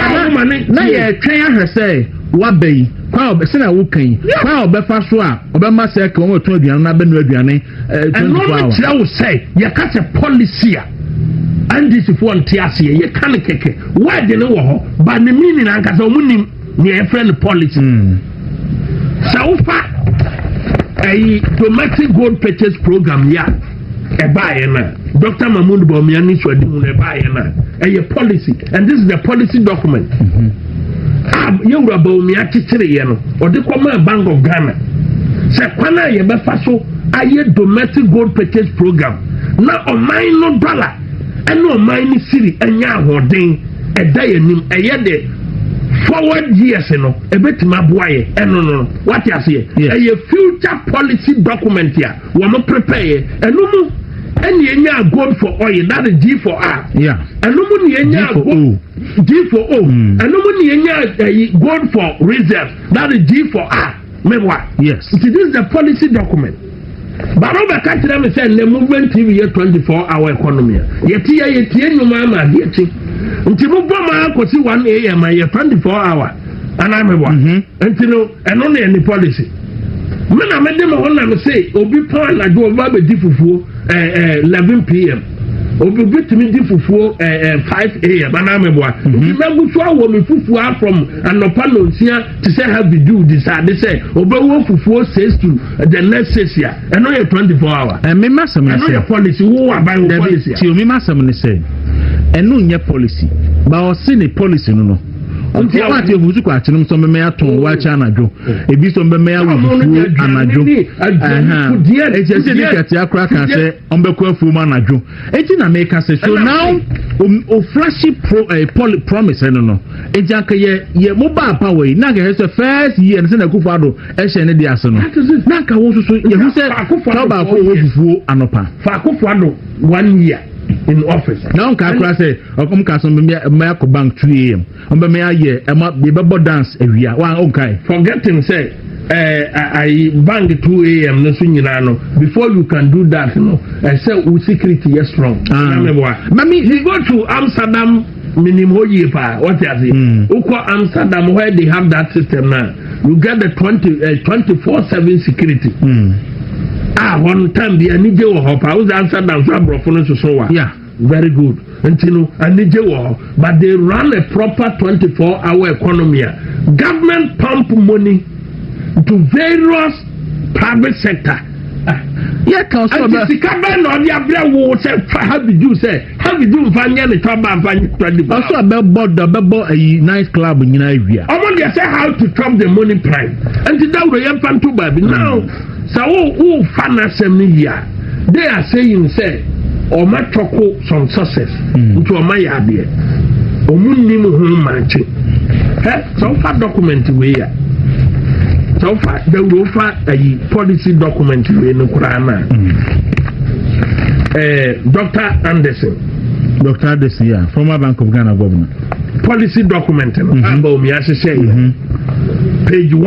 na ye twen ahwe say wa bai kwa obe se na wo kan kwa obe fa so a obe ma say ka won to aduane na be no aduane 24 hour.
Eno tira wo say ye ka say policy a and this if one tiasi ye kan keke why de no wo ho ba ne meaning anka so munim ne e friend policy so fa a domestic gold purchase program ya e ba ye na Dr. Mahmoud Bawumia ni so adimu e ba ye na e policy and this is the policy document yewura Bawumia titere ye no ode koma Bank of Ghana se kwana ye be fa so aye domestic gold purchase program na o no dollar eno mine city enya ahoden eda yanim eye de forward years no ebetima boaye eno no what you say eye future policy document ya wo mo prepare eno mu eni enya gold for oil that is G for R
yeah
eno mu ni enya G for O eno mu ni enya gold for reserve that is G for R mewa
yes
it is the policy document. Baroba catch them say the movement TV 24-hour economy. Yeti nyuma ma dieti. Nti mo boma ko si 1 AM ya 24 hour. Ana me wa. Nti no eno na any policy. Me na me dem ho na me say obi pan na do ba be di fufuo 11 PM. Obi bitimi di fufuo 5 AM ana me boa. Nti me gu so awo me fufuo from anopa no nsia to say have to do this they say obi wo fufuo says to the next 6 year eno ye 24 hour
and me masam
say eno ye policy wo aban wo policy
ti o me masam ni say eno nye policy ba o see ni policy no nti awati obuzu kwa chinum so me aton wa cha anadwo ebi so me ya wufu anadwo ejese di kati akra kan se onbeku afu mu anadwo enti na me ka se so now o flashy promise no eja ka ye mobile power na ga se first year se na kufu ado e hye ne dia se no na ka wo so ye hu se ka ba ko wo fufu anopa
fa kufu ado 1 year in office
now ka akra say okom ka so me ko bank 2 am on be me aye e ma be bo dance awia wa okay
forgetting say I bank 2 AM no so nyina no before you can do that no say security is strong mami you go to Amsterdam minimum yepa what you say uko Amsterdam where they have that system now you get the 24/7 security one time the anije wo hopa was Amsterdam so abrofo no so wa
yeah
very good until anije wo but they run a proper 24-hour economy government pump money to various private sector Yeah, council.
And the cabin or the abra will say, how did you say? How did you find the trouble and find
also about a nice club in Nigeria.
I want to say how to trap the money price. And the down the young fan to baby. Now, so who fan assembly, they are saying, say, or my choco some success into a my idea. Or moon home manchi. So far document we are. So far, the offer a policy document in Ukraine. Dr. Anderson,
yeah, former Bank of Ghana governor.
Policy document, bawumia say, page 1.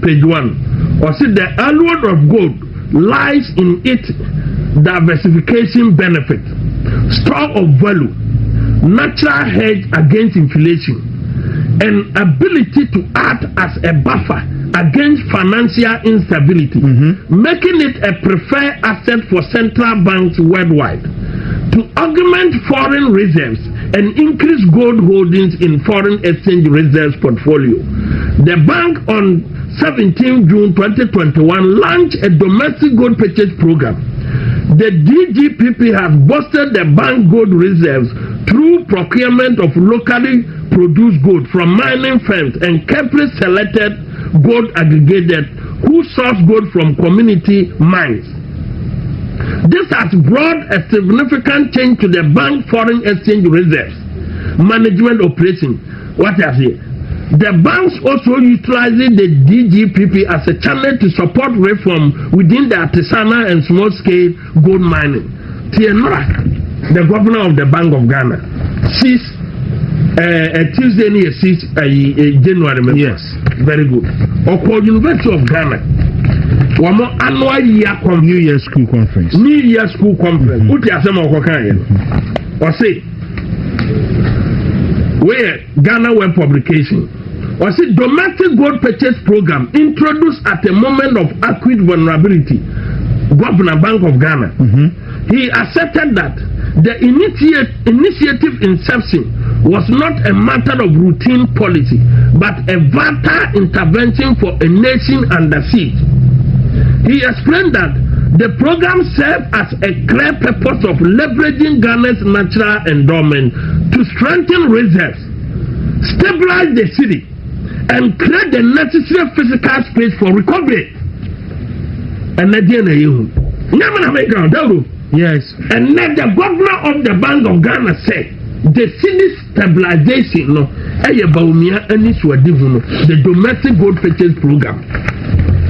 Page 1. Or see the allure of gold lies in its diversification benefit, store of value, natural hedge against inflation, and ability to act as a buffer against financial instability, making it a preferred asset for central banks worldwide to augment foreign reserves and increase gold holdings in foreign exchange reserves portfolio. The bank on 17 June 2021 launched a domestic gold purchase program. The DGPP has boosted the bank gold reserves through procurement of locally produced gold from mining firms and carefully selected gold aggregators who source gold from community mines. This has brought a significant change to the bank foreign exchange reserves management operation. What I say? The banks also utilizing the DGPP as a channel to support reform within the artisanal and small-scale gold mining. Tienora, the governor of the Bank of Ghana, sees Tuesday near 6 January.
Yes,
very good. Oko University of Ghana, one more annual
New Year School Conference.
New Year School Conference. Uti asema okokan. Or say, where Ghana Web Publication or see domestic gold purchase program introduced at a moment of acute vulnerability. Governor Bank of Ghana, he accepted that the initiative inception was not a matter of routine policy, but a vital intervention for a nation under siege. He explained that the program served as a clear purpose of leveraging Ghana's natural endowment to strengthen reserves, stabilize the city, and create the necessary physical space for recovery. And
yes,
and then the governor of the Bank of Ghana said the city stabilization bawumia the domestic gold purchase program.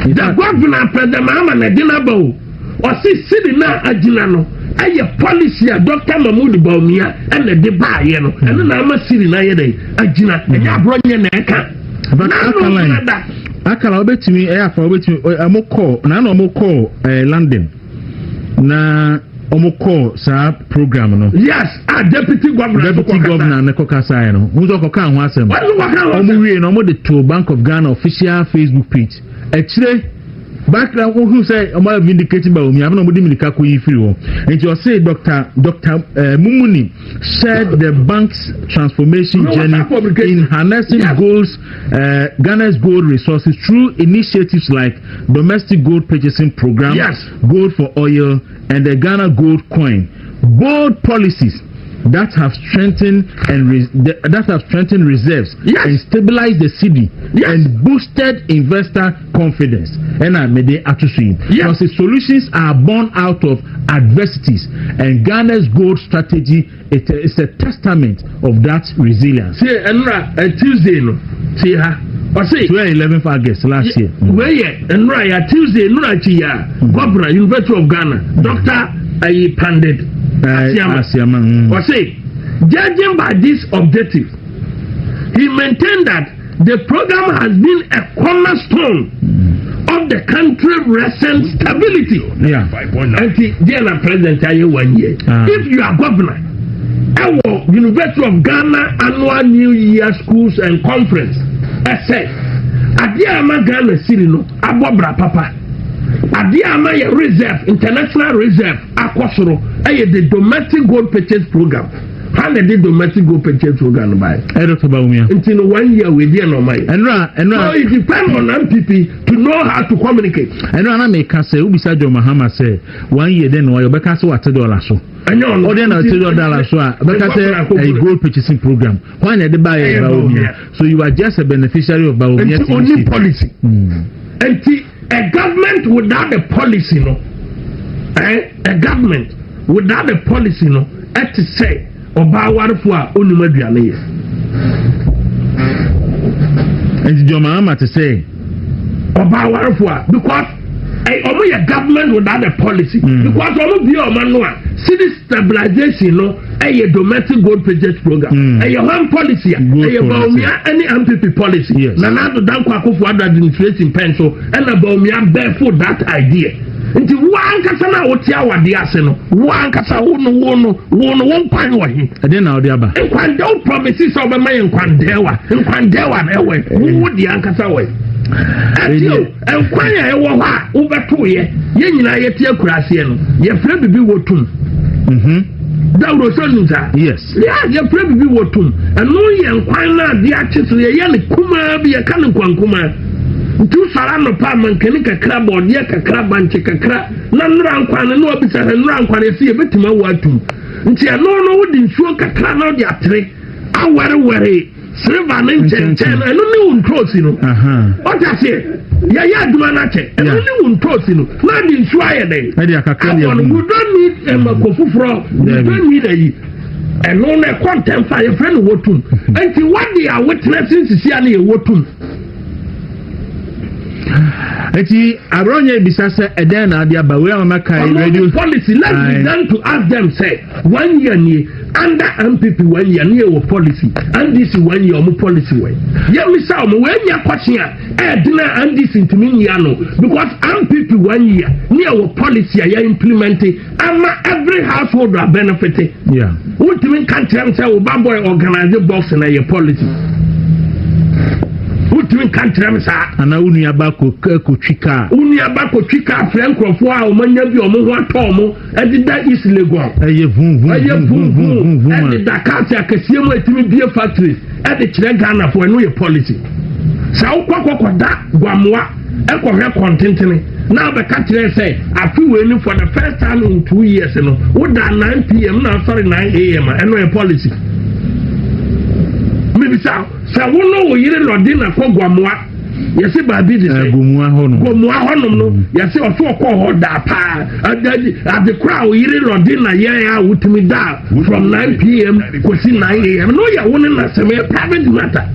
The governor President Mahama Nadinabo or see city now ajina policy Dr. Mahmoud Bawumia and the buy and then I'm a city na ajina and ya bronye na eka.
But Akala obetimi for obetimi amoko na omoko London na omoko sa program no.
Yes, deputy governor
na kokasa no. Muzo koka ho asem. Omuwie no mo de to Bank of Ghana official Facebook page. Echire background who say omo vindicating Bawumia na mo de milika ko yi free wo. And you say Dr. Mumuni said the bank's transformation journey in harnessing Ghana's gold resources through initiatives like domestic gold purchasing program, gold for oil, and the Ghana gold coin. Bold policies that have strengthened reserves and stabilized the city and boosted investor confidence. And I made it actually because the solutions are born out of adversities, and Ghana's gold strategy is a testament of that resilience.
See, Tuesday, no, see her.
11th August last year.
Where and right Tuesday, no, Governor University of Ghana, Dr. Pandit. Judging by this objective, he maintained that the program has been a cornerstone of the country's recent stability.
Yeah.
And dear President, 1 year. If you are governor, our University of Ghana annual New Year schools and conference, I said, Adiama Ghana City no, Abobra Papa. Adiama reserve, international reserve, Akosoro, the domestic gold purchase program.
Can they domestic go purchase program by?
Dr. Bawumia.
Until 1 year we didn't know my.
And
so it depends on MPP to know how to communicate.
And I make us say, Ubisa Joe Mahama say, 1 year then why you back us what $2 so.
I know.
Or then $2 so, because a gold purchasing program. Why not buy a Bawumia? So you are just a beneficiary of Bawumia.
It's only policy. And a government without a policy, no. A government without a policy, no. To say, Obawarfua Unimaduane.
And Joe Mahama to say,
Obawarfua, because only a government without a policy. Because all of your manual, city stabilization, no, a domestic gold purchase program, a home policy, a bawumia, any MPP policy. Nana to Danko for administrating pencil, and a bawumia barefoot that idea. Nti wankasa na wotia wade ase no wankasa wono kwan wa hi
ade na ode aba
nkwan do promises oba ma nkwandewa na ewe wo di ankasa we atio nkwan ya ewo ho a wobeto ye nyina yete akurase no ye fra bibi wotum dawro so nza
yes
ye fra bibi wotum eno ye nkwan na de akyese ye ne kuma bi ye kan nkwankuma tu sara no pa man kani kakra bodiya kakra banche kakra na nra nkwan no obisa nra nkwan esi ebetima watu nti eno no wodi nsuo kakra na odi atre aware silver na nchen eno ni untrosi no otase ya aduma na che eno ni untrosi no na di nsuo ayede
edi akakra ya
we don't need makofufro we don't need ayi eno na content fire friend wotum nti what they are witnessing sisia na ye wotum.
Eti abronye bisasa eden na ade aba we amaka radio
policy. Let's begin to ask them say 1 year ni under MPP 1 year ni your policy and this 1 year omo policy way. Yeah, me say omo we nya question dina and this intimi ya no because MPP 1 year ni your policy ya implementing and every household are benefiting.
Yeah.
Ultimate country am say Obamboy organize box na your policy. Ultimate country am say
ana unu abako twika
frankrofo a omanya bi omo ho atomo edida is legal
eye vum
edida kati akasie mu etimi bie factory edi kire Ghana for no your policy sa ukwakokoda gwamwa ekohwe contentene na be ka kire say afi we ni for the first time in 2 years no woda 9 pm na sorry 9 am eno your policy maybe sa wono wo yire lodi na ko gwamwa yesi baabi de say
gomua honom
no yesi oso ko ho da pa ade kra wo yire lodi na ye ya wutimi da from 9 pm kosi 9 am no ya woni na seme private matter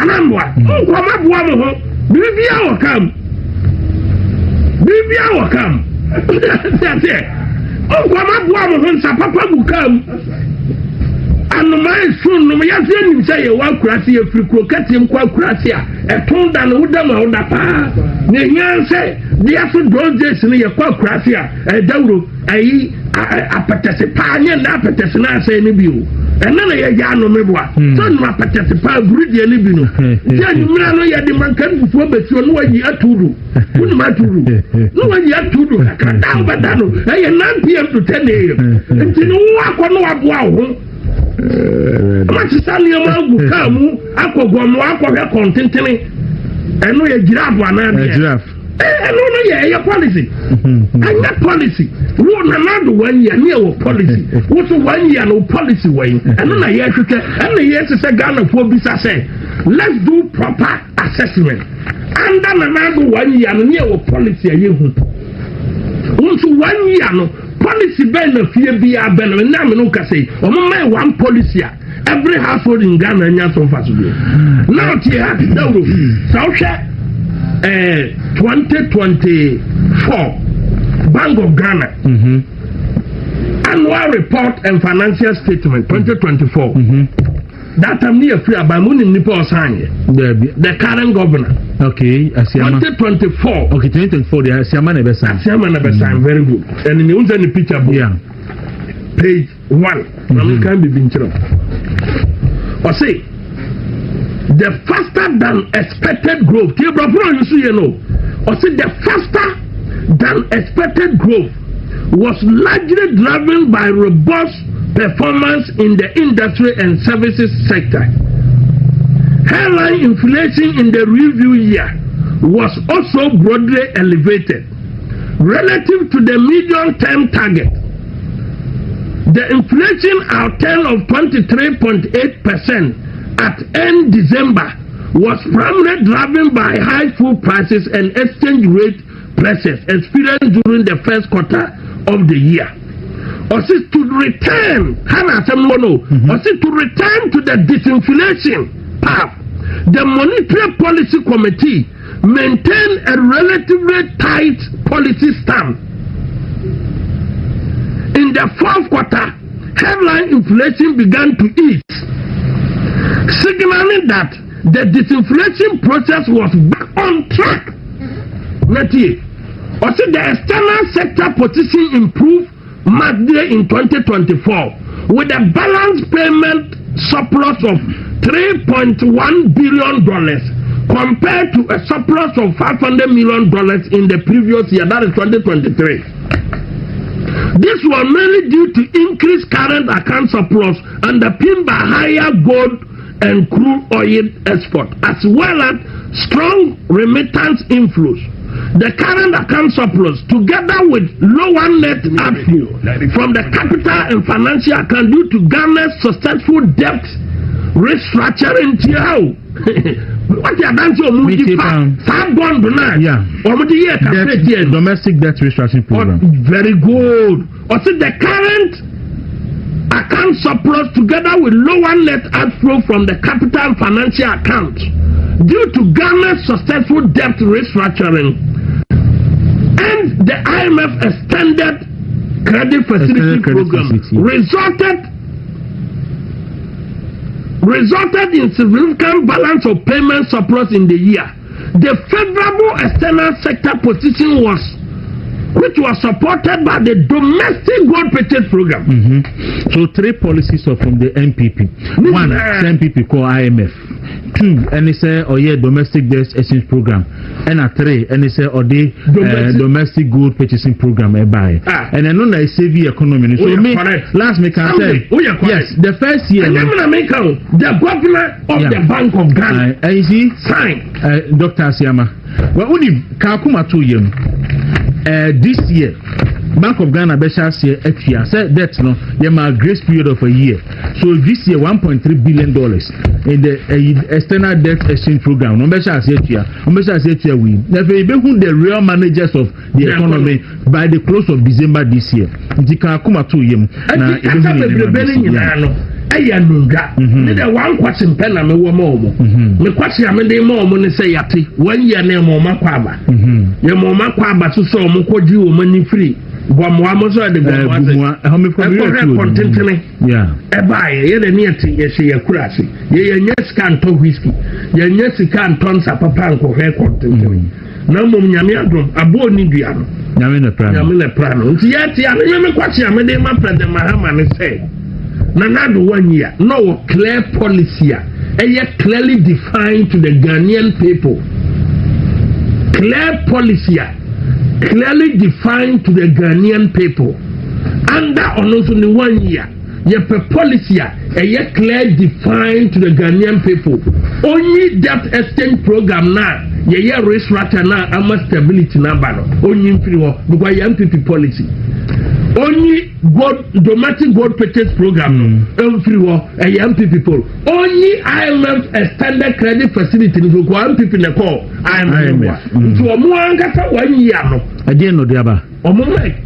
anambwa ko mabua mo ho bibia wo kam that's it ko mabua mo ho nsa papa bukam anu mai sun no ya se nim say wa kurase ya free krokati mkwa kurase a eton da no wuda ma wuda pa ne hia se dia so dozes ne ya kwa kurase a dawro ayi apatese pa nya na apatese na say ne bi o ena na ya ja no meboa so no apatese pa burudi ne bi no ya nyumra no ya de mankan fufu betuo no wayi aturu unu maturu no wayi aturu ka da bada no ayi 9 pm to 10 am ntino wa ko no aboa ho Masisani amangu kamu akogwamu akogwa kontentene eno ye giraffe anade
giraffe
eno no ye policy anya policy wo na nado 1 year ne wo policy wo so 1 year no policy way eno na ye hwehwe eno ye sese Ghana fo bisa say let's do proper assessment anda na nado 1 year no ne wo policy aye hu wo so 1 year no policy ben na fie bia ben na me no kase o mo mai one policy every household in Ghana nya so fast do now tie ha dawro so hwe 2024 Bank of Ghana annual report and financial statement 2024 that time near free about money nipa osanye the current governor
okay asiama
2024
okay 2024 the asiama na be sign
very good and in the picture book
yeah
page 1 I'm can be binchiro or say the faster than expected growth ke bro you see you know or say the faster than expected growth was largely driven by robust performance in the industry and services sector. Headline inflation in the review year was also broadly elevated relative to the medium-term target. The inflation outturn of 23.8% at end December was primarily driven by high food prices and exchange rate pressures experienced during the first quarter of the year. Also to return to the disinflation path, the Monetary Policy Committee maintained a relatively tight policy stance. In the fourth quarter, headline inflation began to ease, signaling that the disinflation process was back on track. Also, the external sector position improved markedly in 2024 with a balance payment surplus of $3.1 billion compared to a surplus of $500 million in the previous year, that is 2023. This was mainly due to increased current account surplus underpinned by higher gold and crude oil export, as well as strong remittance inflows. The current account surplus, together with lower net outflow from the capital and financial account due to Ghana's successful debt restructuring, what you are done to
domestic debt restructuring program.
Very good. Also, the current account surplus, together with lower net outflow from the capital and financial account due to Ghana's successful debt restructuring and the IMF extended credit facility program resulted in significant balance of payment surplus in the year. The favorable external sector position which was supported by the domestic gold purchase program.
So three policies are from the MPP. One, MPP called IMF. Two, and they say, domestic debt exchange program. And three, and they say, domestic gold purchasing program. And then on the savvy economy. So last me can say, yes, the first year.
The governor of the Bank of Ghana. Sign.
Dr. Asiama. Well, only Kakuma 2 years. This year, Bank of Ghana Besha say said that grace period of a year. So this year $1.3 billion in the external debt exchange program. We never even the real managers of the economy by the close of December this year.
One question pen and me the question I mean say yati 1 year na mama kwaba. Ye mama kwaba so mukodi wo mani free. Bwamwa so de bwamwa. Yeah. Eba ye de niati ye se yakurasi. Ye nyesika nto whisky. Ye nyesika nto nsa papa nko he content. Na mum nyame adom abo ni dua no. Nyame na plano. Nti yati ame me question me de ma president mahama ne say. Nanado 1 year, no clear policy, clearly defined to the Ghanaian people. Clear policy, clearly defined to the Ghanaian people. Under almost 1 year, policy, clear defined to the Ghanaian people. Only that exchange program now, restructure now, and stability number. Only because MPP policy. Only domestic gold purchase program, MPP people. Only IMF extended credit facility to MPP in the call. IMF. So, I'm 1 year.
Again, no, Diaba.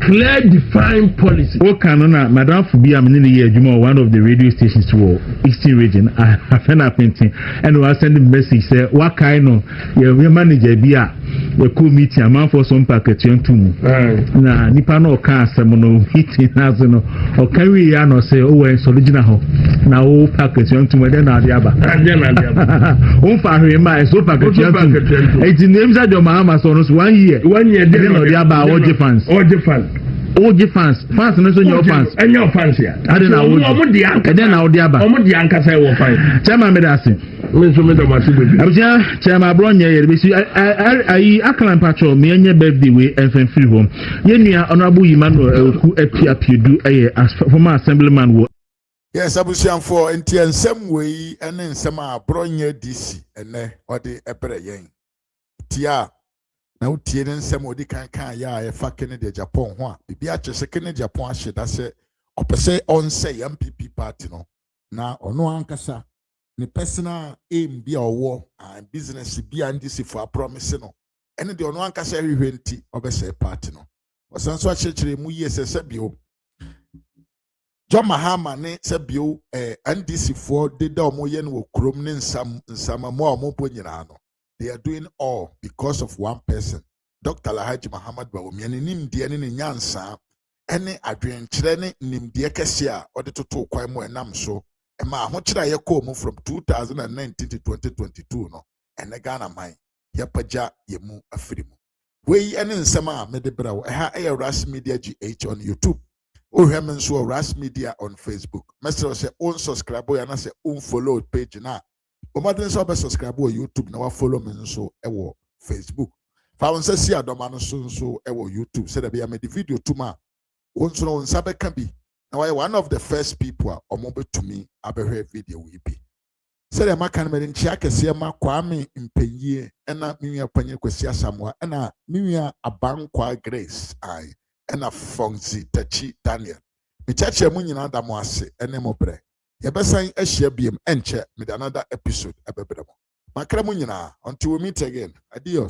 Clear defined policy.
Madam Fubi, I'm in the year, one of the radio stations to Eastern region. I found a painting and I was sending message say, what kind of your manager be a cool meeting, a man for some package to na Nipano car, someone meeting as or carry on or say, oh, it's original now package to my then Diaba. And then oh, for him, my so package. It's names at your mama, so 1 year. 1 year, Diaba, all defense.
All different.
Fans no your fans.
And your fans here.
I don't know. And then I'll diaba.
The anchor say will find.
Chairman Medasi. Chairman Bronya, I can patrol me and your birthday way and free home. Yenia honorable Emmanuel who appear to do a as former assemblyman
Yes, abusianfo nti ensem wei ene nsem a bronye DC ene ode ebere yen. Tia na utie ne nsem odi kan ya e fa Kennedy Japan ho a bibi a kyese Kennedy Japan ahyeda se opese onse MPP party no na ono ankasa ne personal aim bi a owo and business bi a ndisi for a promise no ene de ono ankasa hwehwe nti obese party no osanso a kyekere mu yesese bio John Mahama ne sebio NDC for de da omo ye no krom ne nsama mo omo po nyina no. They are doing all because of one person. Dr. Alhaji Muhammad Bawumia ne nimde ne nyansa ene adwenkyere ne nimde kese a ode toto kwan mo enam so e ma ahokyere ye ko mu from 2019 to 2022 no ene Ghana man ye pagya ye mu afirimu. Wei ene nsema a mede brawo ha e Ras Media GH on YouTube. Oh, hemen so Ras Media on Facebook. Mesro say unsubscribe ya na say unfollow page na. Omaden so be subscribe on YouTube na wa follow me so e wo Facebook. Fa won say si adoma no so e wo YouTube. Say that be me the video tuma. Onso no nsa be kan bi. Na why one of the first people a omo be to me abehwe video we bi. Say that maka me nchia kese ma Kwame Mpenye na miwia panye kwesi asamwa na miwia Abankwa Grace ai ena Fonzi Tachi Daniel. Mi chache mu nyina da mo ase ene mo bre. Ye besan ahia biem enche me another episode ebebremo. Makra mu nyina until we meet again. Adios.